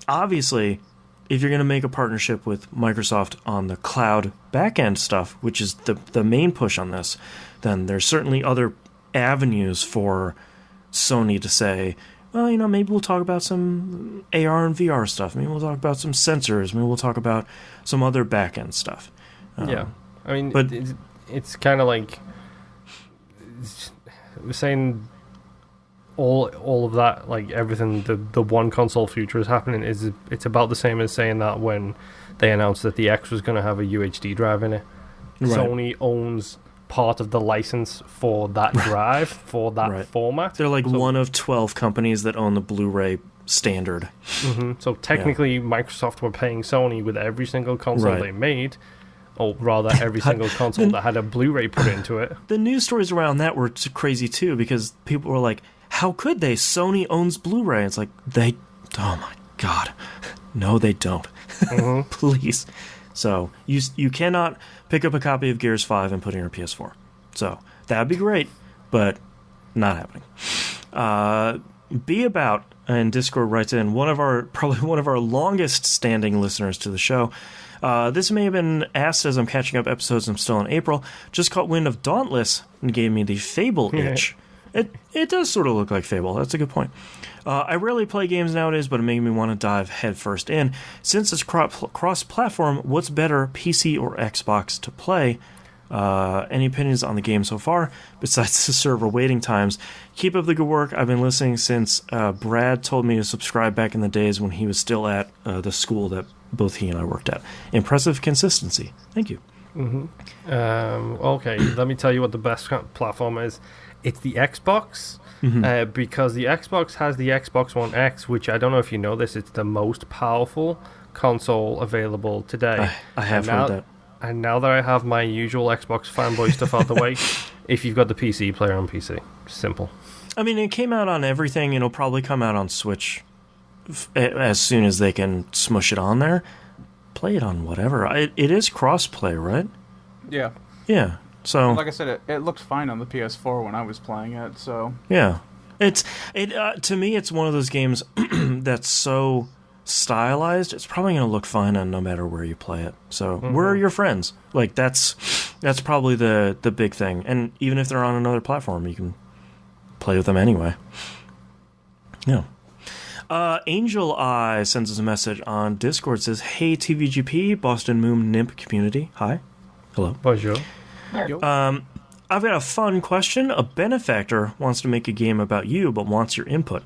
obviously, if you're going to make a partnership with Microsoft on the cloud backend stuff, which is the main push on this, then there's certainly other avenues for Sony to say, well, maybe we'll talk about some AR and VR stuff. Maybe we'll talk about some sensors. Maybe we'll talk about some other backend stuff. I mean, but it's kind of like we're saying all of that, like everything, the one console future is happening. It's about the same as saying that when they announced that the X was going to have a UHD drive in it. Right. Sony owns part of the license for that drive, for that format. They're like one of 12 companies that own the Blu-ray standard. So technically, Microsoft were paying Sony with every single console they made. Or rather, every single console that had a Blu-ray put into it. The news stories around that were crazy too, because people were like, how could they? Sony owns Blu-ray. It's like, oh my God. No, they don't. Please. So, you cannot pick up a copy of Gears 5 and put it in your PS4. So, that'd be great, but not happening. Be About in Discord writes in, probably one of our longest standing listeners to the show. This may have been asked as I'm catching up episodes. I'm still in April. Just caught wind of Dauntless and gave me the Fable itch. It does sort of look like Fable. That's a good point. I rarely play games nowadays, but it made me want to dive headfirst in. Since it's cross-platform, what's better, PC or Xbox to play? Any opinions on the game so far, besides the server waiting times? Keep up the good work. I've been listening since Brad told me to subscribe back in the days when he was still at the school that both he and I worked at. Impressive consistency. Thank you. Okay, let me tell you what the best platform is. It's the Xbox, because the Xbox has the Xbox One X, which I don't know if you know this, it's the most powerful console available today. I have heard that. And now that I have my usual Xbox fanboy stuff out the way, If you've got the PC, play it on PC. Simple. I mean, it came out on everything. It'll probably come out on Switch as soon as they can smush it on there. Play it on whatever. It is cross-play, right? Yeah. Yeah. So, like I said, it looked fine on the PS4 when I was playing it. So yeah, to me, it's one of those games that's so stylized. It's probably going to look fine on no matter where you play it. So, where are your friends? Like that's probably the big thing. And even if they're on another platform, you can play with them anyway. Yeah. Angel Eye sends us a message on Discord. Says, "Hey TVGP, Boston Moon Nimp community. Hi, hello. Bonjour. I've got a fun question. A benefactor wants to make a game about you, but wants your input."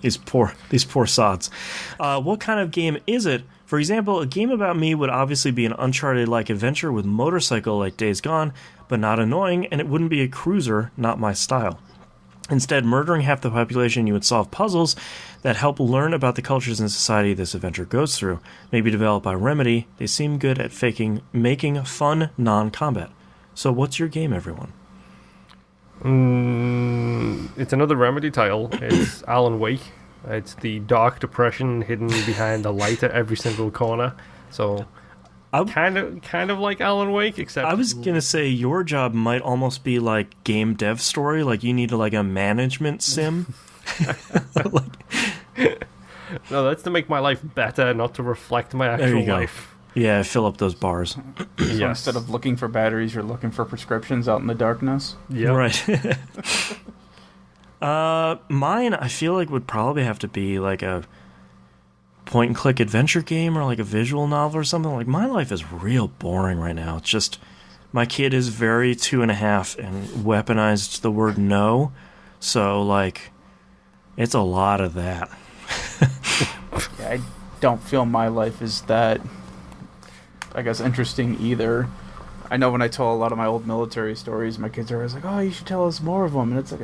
These poor sods. What kind of game is it? For example, a game about me would obviously be an Uncharted-like adventure with motorcycle like Days Gone, but not annoying, and it wouldn't be a cruiser, not my style. Instead, murdering half the population, you would solve puzzles that help learn about the cultures and society this adventure goes through. Maybe developed by Remedy, they seem good at making fun non-combat. So what's your game, everyone? It's another Remedy title. It's Alan Wake. It's the dark depression hidden behind the light at every single corner. So kind of like Alan Wake, except I was gonna say your job might almost be like game dev story. Like you need like a management sim. No, that's to make my life better, not to reflect my actual life. Yeah, fill up those bars. So instead of looking for batteries, you're looking for prescriptions out in the darkness. Yeah, right. Mine, I feel like would probably have to be like a point-and-click adventure game or like a visual novel or something. Like my life is real boring right now. It's just my kid is very 2.5 and weaponized the word no, so like it's a lot of that. Yeah, I don't feel my life is that, I guess, interesting either. I know when I tell a lot of my old military stories, my kids are always like, "Oh, you should tell us more of them," and it's like,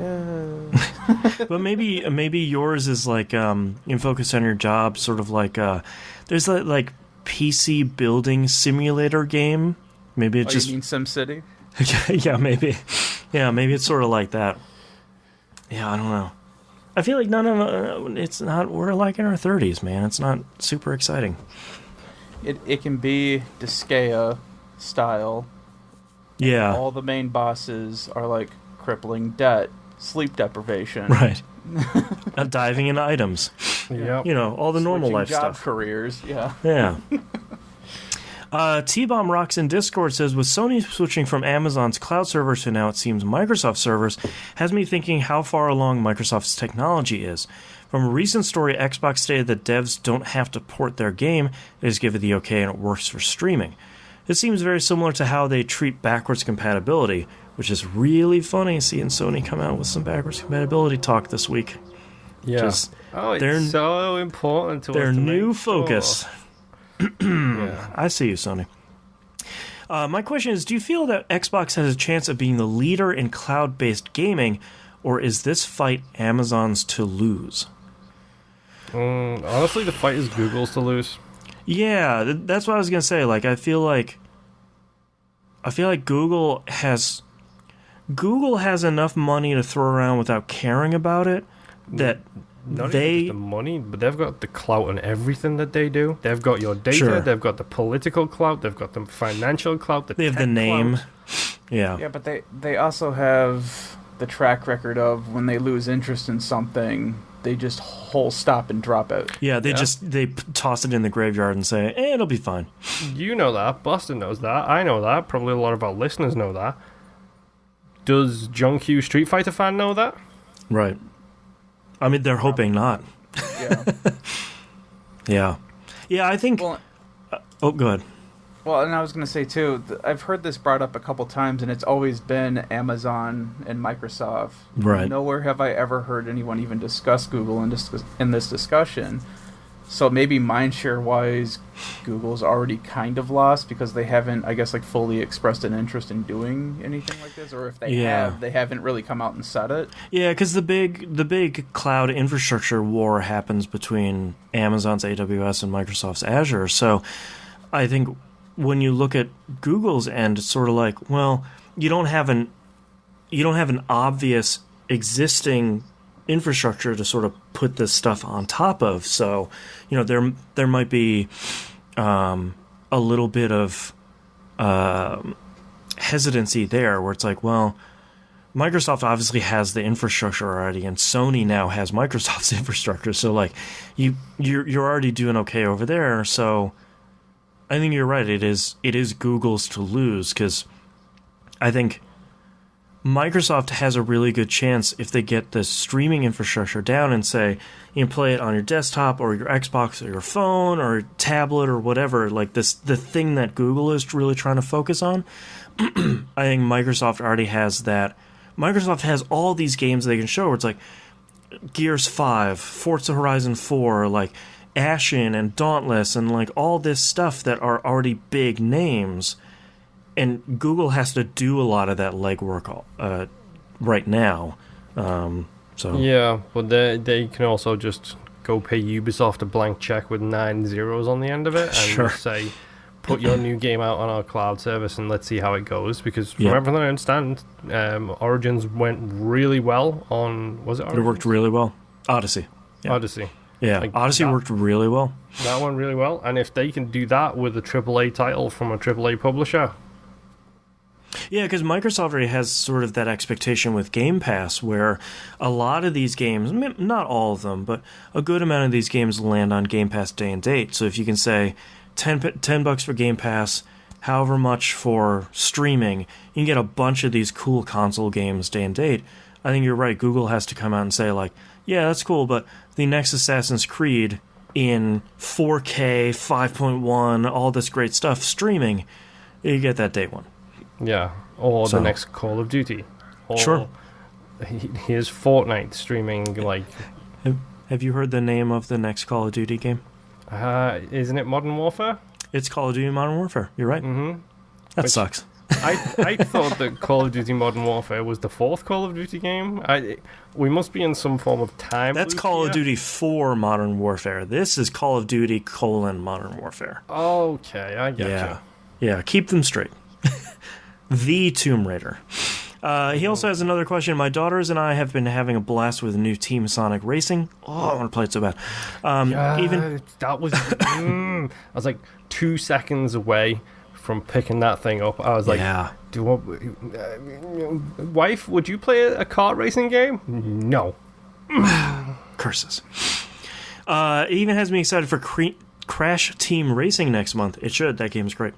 But maybe yours is like you focus on your job, sort of like there's that like PC building simulator game. Maybe it's just you mean SimCity? Yeah, maybe. Yeah, maybe it's sort of like that. Yeah, I don't know. I feel like no, it's not. We're like in our 30s, man. It's not super exciting. It can be Disgaea style. Yeah. All the main bosses are like crippling debt, sleep deprivation. Right. Diving into items. Yeah. You know, all the normal life job stuff. Careers, yeah. Yeah. T-Bomb Rocks in Discord says, with Sony switching from Amazon's cloud servers to now it seems Microsoft servers, has me thinking how far along Microsoft's technology is. From a recent story, Xbox stated that devs don't have to port their game, they just give it the okay and it works for streaming. This seems very similar to how they treat backwards compatibility, which is really funny seeing Sony come out with some backwards compatibility talk this week. Yeah. Just, it's so important to their us to new make focus. Sure. Yeah. I see you, Sony. My question is, do you feel that Xbox has a chance of being the leader in cloud-based gaming, or is this fight Amazon's to lose? Honestly, the fight is Google's to lose. Yeah, that's what I was gonna say. Like, I feel like Google has enough money to throw around without caring about it. That Not even just the money, but they've got the clout on everything that they do. They've got your data. Sure. They've got the political clout. They've got the financial clout. They have the name. Clout. Yeah. Yeah, but they also have the track record of when they lose interest in something, they just whole stop and drop it. Yeah, they toss it in the graveyard and say, it'll be fine. You know that. Boston knows that. I know that. Probably a lot of our listeners know that. Does John Q Street Fighter fan know that? Right. I mean, they're hoping not. Yeah. Yeah. Yeah, I think... Well, go ahead. Well, and I was going to say, too, I've heard this brought up a couple times, and it's always been Amazon and Microsoft. Right. Nowhere have I ever heard anyone even discuss Google in this discussion. So maybe mindshare-wise, Google's already kind of lost because they haven't, I guess, like fully expressed an interest in doing anything like this. Or if they have, they haven't really come out and said it. Yeah, because the big cloud infrastructure war happens between Amazon's AWS and Microsoft's Azure. So I think when you look at Google's end, it's sort of like, well, you don't have an obvious existing infrastructure to sort of put this stuff on top of. So, there might be a little bit of hesitancy there, where it's like, well, Microsoft obviously has the infrastructure already, and Sony now has Microsoft's infrastructure. So, like, you're already doing okay over there. So, I think you're right. It is Google's to lose, because I think Microsoft has a really good chance if they get the streaming infrastructure down and say you can play it on your desktop or your Xbox or your phone or tablet or whatever, like the thing that Google is really trying to focus on. I think Microsoft already has that. Microsoft has all these games they can show where it's like Gears 5, Forza Horizon 4, like Ashen and Dauntless, and like all this stuff that are already big names. And Google has to do a lot of that legwork right now. Yeah, but they can also just go pay Ubisoft a blank check with 9 zeros on the end of it and just say, put your new game out on our cloud service and let's see how it goes. Because from everything I understand, Origins went really well on... Was it Origins? It worked really well. Odyssey. Yeah. Odyssey. Yeah, like Odyssey worked really well. That one really well. And if they can do that with a AAA title from a AAA publisher... Yeah, because Microsoft already has sort of that expectation with Game Pass, where a lot of these games, not all of them, but a good amount of these games land on Game Pass day and date. So if you can say $10 for Game Pass, however much for streaming, you can get a bunch of these cool console games day and date. I think you're right. Google has to come out and say, like, yeah, that's cool, but the next Assassin's Creed in 4K, 5.1, all this great stuff streaming, you get that day one. Yeah, or the next Call of Duty. Or sure. Here's Fortnite streaming, like... Have you heard the name of the next Call of Duty game? Isn't it Modern Warfare? It's Call of Duty Modern Warfare. You're right. Mm-hmm. That sucks. I thought that Call of Duty Modern Warfare was the 4th Call of Duty game. We must be in some form of time. That's Call of Duty 4 Modern Warfare. This is Call of Duty : Modern Warfare. Okay, I get you. Yeah, keep them straight. The Tomb Raider. He also has another question. My daughters and I have been having a blast with new Team Sonic Racing. Oh, I want to play it so bad. That was... I was like 2 seconds away from picking that thing up. I was like, wife, would you play a kart racing game? No. Curses. It even has me excited for Crash Team Racing next month. It should. That game's great.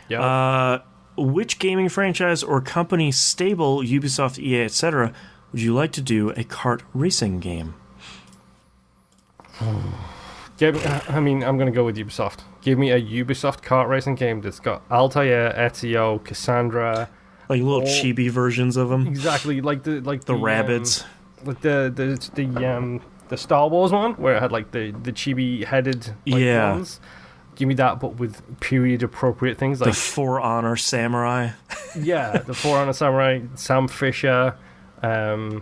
Yeah. Which gaming franchise or company stable, Ubisoft, EA, etc., would you like to do a kart racing game? I'm going to go with Ubisoft. Give me a Ubisoft kart racing game that's got Altair, Ezio, Cassandra, like little chibi versions of them. Exactly, like the Rabbids, like the Star Wars one where it had like the chibi headed ones. Give me that, but with period appropriate things like the For Honor Samurai. Yeah, the For Honor Samurai, Sam Fisher, the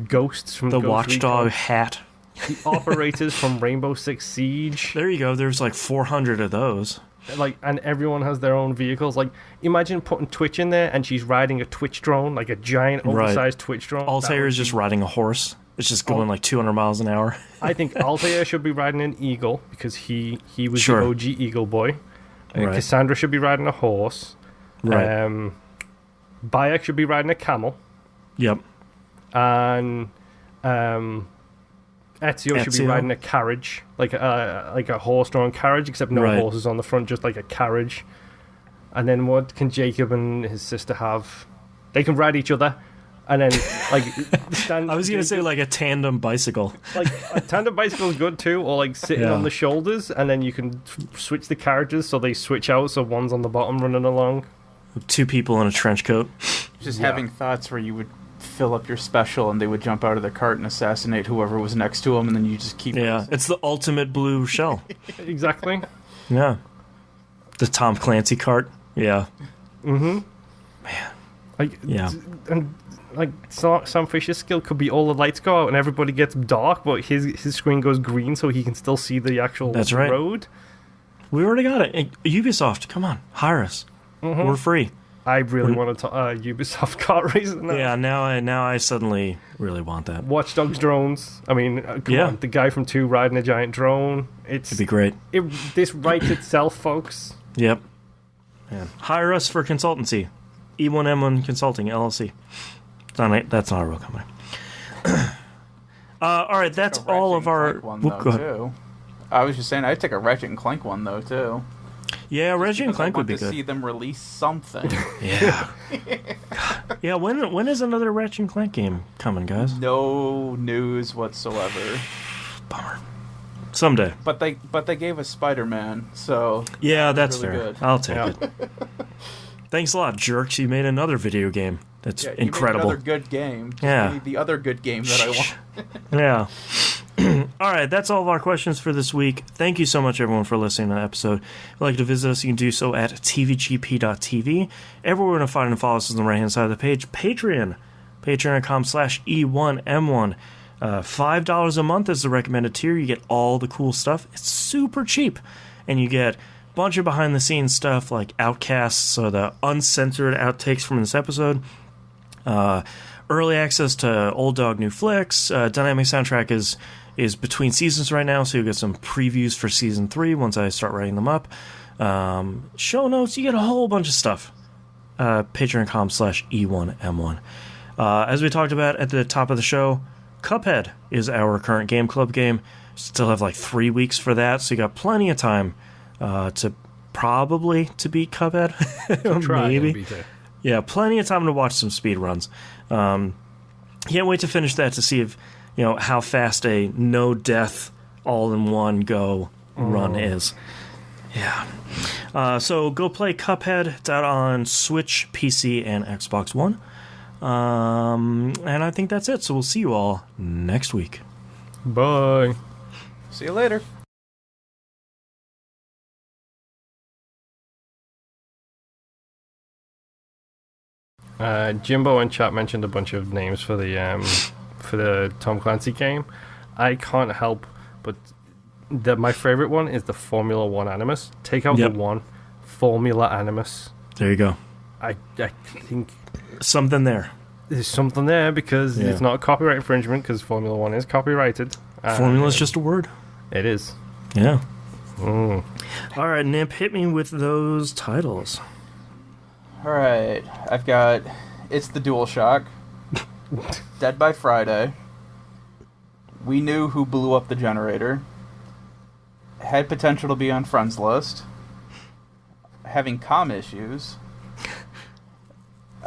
ghosts from the Ghost Watchdog Recon. hat. The operators from Rainbow Six Siege. There you go. There's like 400 of those. Like, and everyone has their own vehicles. Like, imagine putting Twitch in there, and she's riding a Twitch drone, like a giant, oversized Twitch drone. Altair is just riding a horse. It's just going like 200 miles an hour. I think Altair should be riding an eagle because he was the OG Eagle Boy. Cassandra should be riding a horse. Right. Bayek should be riding a camel. Yep. And Ezio should be riding a carriage, like a horse-drawn carriage, except no horses on the front, just like a carriage. And then what can Jacob and his sister have? They can ride each other. And then, like, stand. I was going to say, like, a tandem bicycle. Like, a tandem bicycle is good, too. Or, like, sitting on the shoulders, and then you can switch the characters so they switch out, so one's on the bottom running along. 2 people in a trench coat. Just having thoughts where you would fill up your special, and they would jump out of the cart and assassinate whoever was next to them, and then you just keep... Yeah, it's the ultimate blue shell. Exactly. Yeah. The Tom Clancy cart. Yeah. Mm-hmm. Man. Like, yeah. And... like, Sam Fisher's skill could be all the lights go out and everybody gets dark, but his screen goes green so he can still see the actual road. We already got it. Ubisoft, come on, hire us. Mm-hmm. We're free. I really want to Ubisoft kart racing now. Yeah, now I suddenly really want that. Watch Dogs drones. I mean, come on, the guy from 2 riding a giant drone. It'd be great. This writes itself, folks. Yep. Man. Hire us for consultancy. E1M1 Consulting, LLC. That's not a real company. All right, that's all of our... Go ahead. I was just saying, I'd take a Ratchet and Clank one, though, too. Yeah, Ratchet and Clank would be good. I want to see them release something. Yeah. Yeah, when is another Ratchet and Clank game coming, guys? No news whatsoever. Bummer. Someday. But they gave us Spider-Man, so... Yeah, that's really fair. Good. I'll take it. Thanks a lot, jerks. You made another video game. That's incredible. Another good game. Yeah. The other good game that I want. Yeah. All right, that's all of our questions for this week. Thank you so much, everyone, for listening to the episode. If you'd like to visit us, you can do so at tvgp.tv. Everywhere we're going to find and follow us on the right-hand side of the page. Patreon. Patreon.com/E1M1. $5 a month is the recommended tier. You get all the cool stuff. It's super cheap. And you get a bunch of behind-the-scenes stuff like Outcasts, so the uncensored outtakes from this episode. Early access to Old Dog New Flicks. Dynamic soundtrack is between seasons right now, so you'll get some previews for season 3 once I start writing them up. Show notes, you get a whole bunch of stuff. Patreon.com/E1M1. As we talked about at the top of the show, Cuphead is our current game club game. Still have like 3 weeks for that, so you got plenty of time to beat Cuphead. Maybe. Yeah, plenty of time to watch some speed runs. Can't wait to finish that to see if how fast a no death all in one go run is. Yeah. So go play Cuphead. It's out on Switch, PC, and Xbox One. And I think that's it. So we'll see you all next week. Bye. See you later. Jimbo and chat mentioned a bunch of names for the Tom Clancy game. I can't help but my favorite one is the Formula One Animus. Take out the one, Formula Animus. There you go. I think something there. There's something there because it's not copyright infringement because Formula One is copyrighted. Formula is just a word. It is. Yeah. All right, Nip, hit me with those titles. Alright, I've got It's the DualShock, Dead by Friday, We Knew Who Blew Up the Generator, Had Potential to Be on Friends List, Having Comm Issues,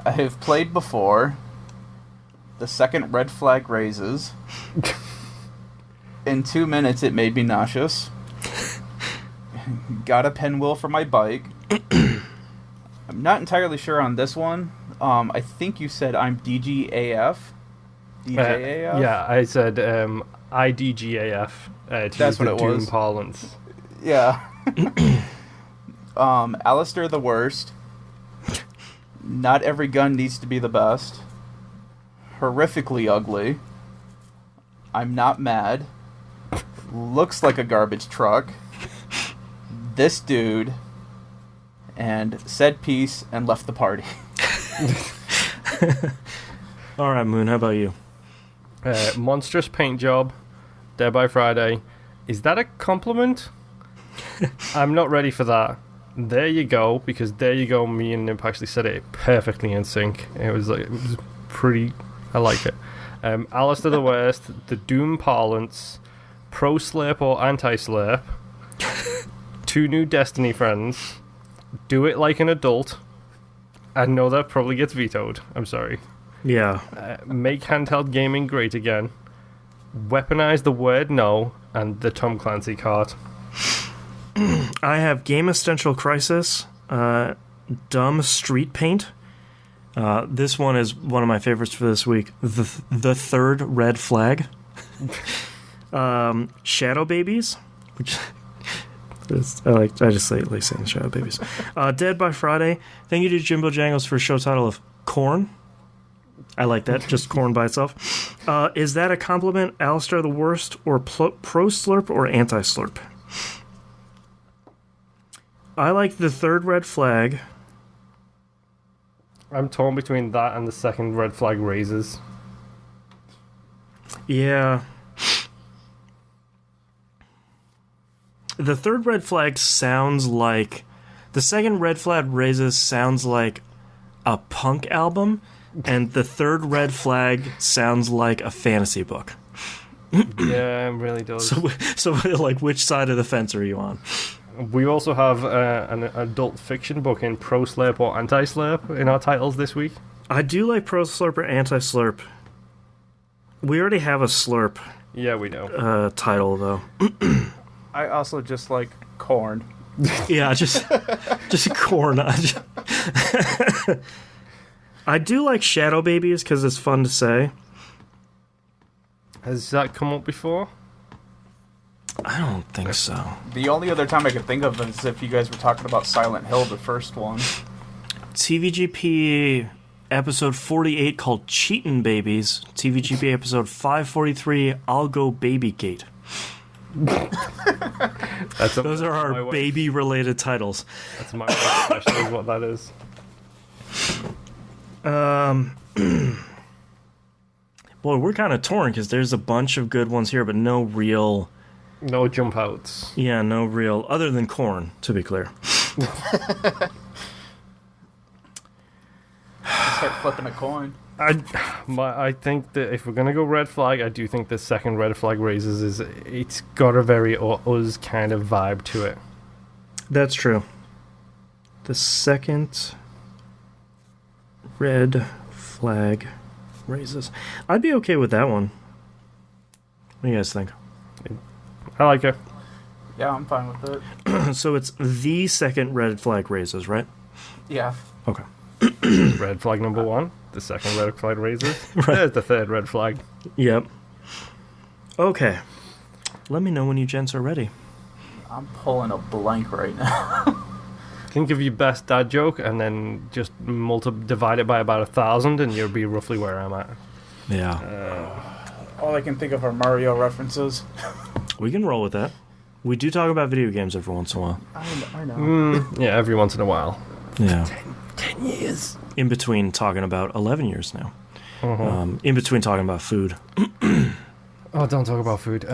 I Have Played Before, The Second Red Flag Raises, In 2 Minutes It Made Me Nauseous, Got a Pinwheel for My Bike, I'm not entirely sure on this one. I think you said I'm DGAF. DJAF? Yeah, I said IDGAF. That's what it Doom was. Parlance. Yeah. Alistair the Worst. Not Every Gun Needs to Be the Best. Horrifically Ugly. I'm Not Mad. Looks Like a Garbage Truck. This Dude. And Said Peace and Left the Party. All right, Moon, how about you? Monstrous Paint Job, Dead by Friday. Is that a compliment? I'm not ready for that. There you go, because there you go. Me and Nimp actually said it perfectly in sync. It was pretty. I like it. Alistair the Worst, the Doom Parlance, Pro Slurp or Anti Slurp, 2 new Destiny friends. Do It Like an Adult. I know that probably gets vetoed. I'm sorry. Yeah. Make handheld gaming great again. Weaponize the word no. And the Tom Clancy card. I have Game Essential Crisis. Dumb Street Paint. This one is one of my favorites for this week. The Third Red Flag. Shadow Babies. Which... I just like saying Shadow Babies. Dead by Friday. Thank you to Jimbo Jangles for a show title of Corn. I like that, just Corn by itself. Is that a compliment, Alistair the Worst, or Pro Slurp or Anti Slurp? I like the Third Red Flag. I'm torn between that and the second red flag raises. Yeah. The third red flag sounds like... The second red flag raises sounds like a punk album, and the third red flag sounds like a fantasy book. Yeah, it really does. So, like, which side of the fence are you on? We also have an adult fiction book in Pro Slurp or Anti Slurp in our titles this week. I do like Pro Slurp or Anti Slurp. We already have a Slurp Yeah, we know. title, though. I also just like corn. Yeah, just corn. I do like Shadow Babies because it's fun to say. Has that come up before? I don't think so. The only other time I could think of is if you guys were talking about Silent Hill, the first one. TVGP episode 48 called Cheatin' Babies. TVGP episode 543, I'll Go Baby Gate. Those are our baby-related titles. That's my question is what that is. Boy, we're kind of torn because there's a bunch of good ones here, but no real... No jump outs. Yeah, no real... Other than corn, to be clear. Start flipping a coin. I think that if we're going to go red flag, I do think the second red flag raises is... It's got a very Us kind of vibe to it. That's true. The second red flag raises. I'd be okay with that one. What do you guys think? I like it. Yeah, I'm fine with it. So it's the second red flag raises, right? Yeah. Okay. Red flag number one. The second red flag raises. There's the third red flag. Yep. Okay. Let me know when you gents are ready. I'm pulling a blank right now. Think of your best dad joke and then just divide it by about 1,000 and you'll be roughly where I'm at. Yeah. All I can think of are Mario references. We can roll with that. We do talk about video games every once in a while. I know. Yeah, every once in a while. Yeah. 10 years. In between talking about 11 years now. Uh-huh. In between talking about food. Oh, don't talk about food.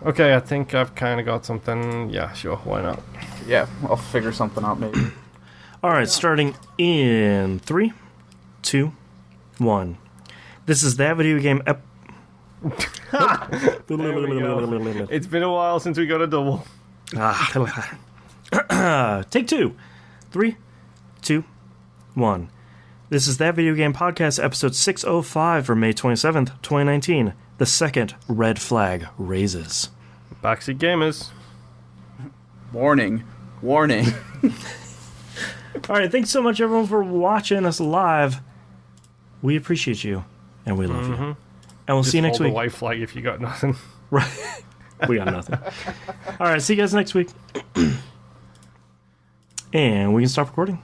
Okay, I think I've kind of got something. Yeah, sure, why not? Yeah, I'll figure something out maybe. All right, starting in 3, 2, 1. This is that video game. It's been a while since we got a double. Take 2. 3, 2, 1. This is that video game podcast, episode 605 for May 27th, 2019. The second red flag raises. Backseat Gamers. Warning. All right, thanks so much, everyone, for watching us live. We appreciate you, and we love you. And we'll see you next week. The white flag if you got nothing. Right. We got nothing. All right, see you guys next week. And we can stop recording.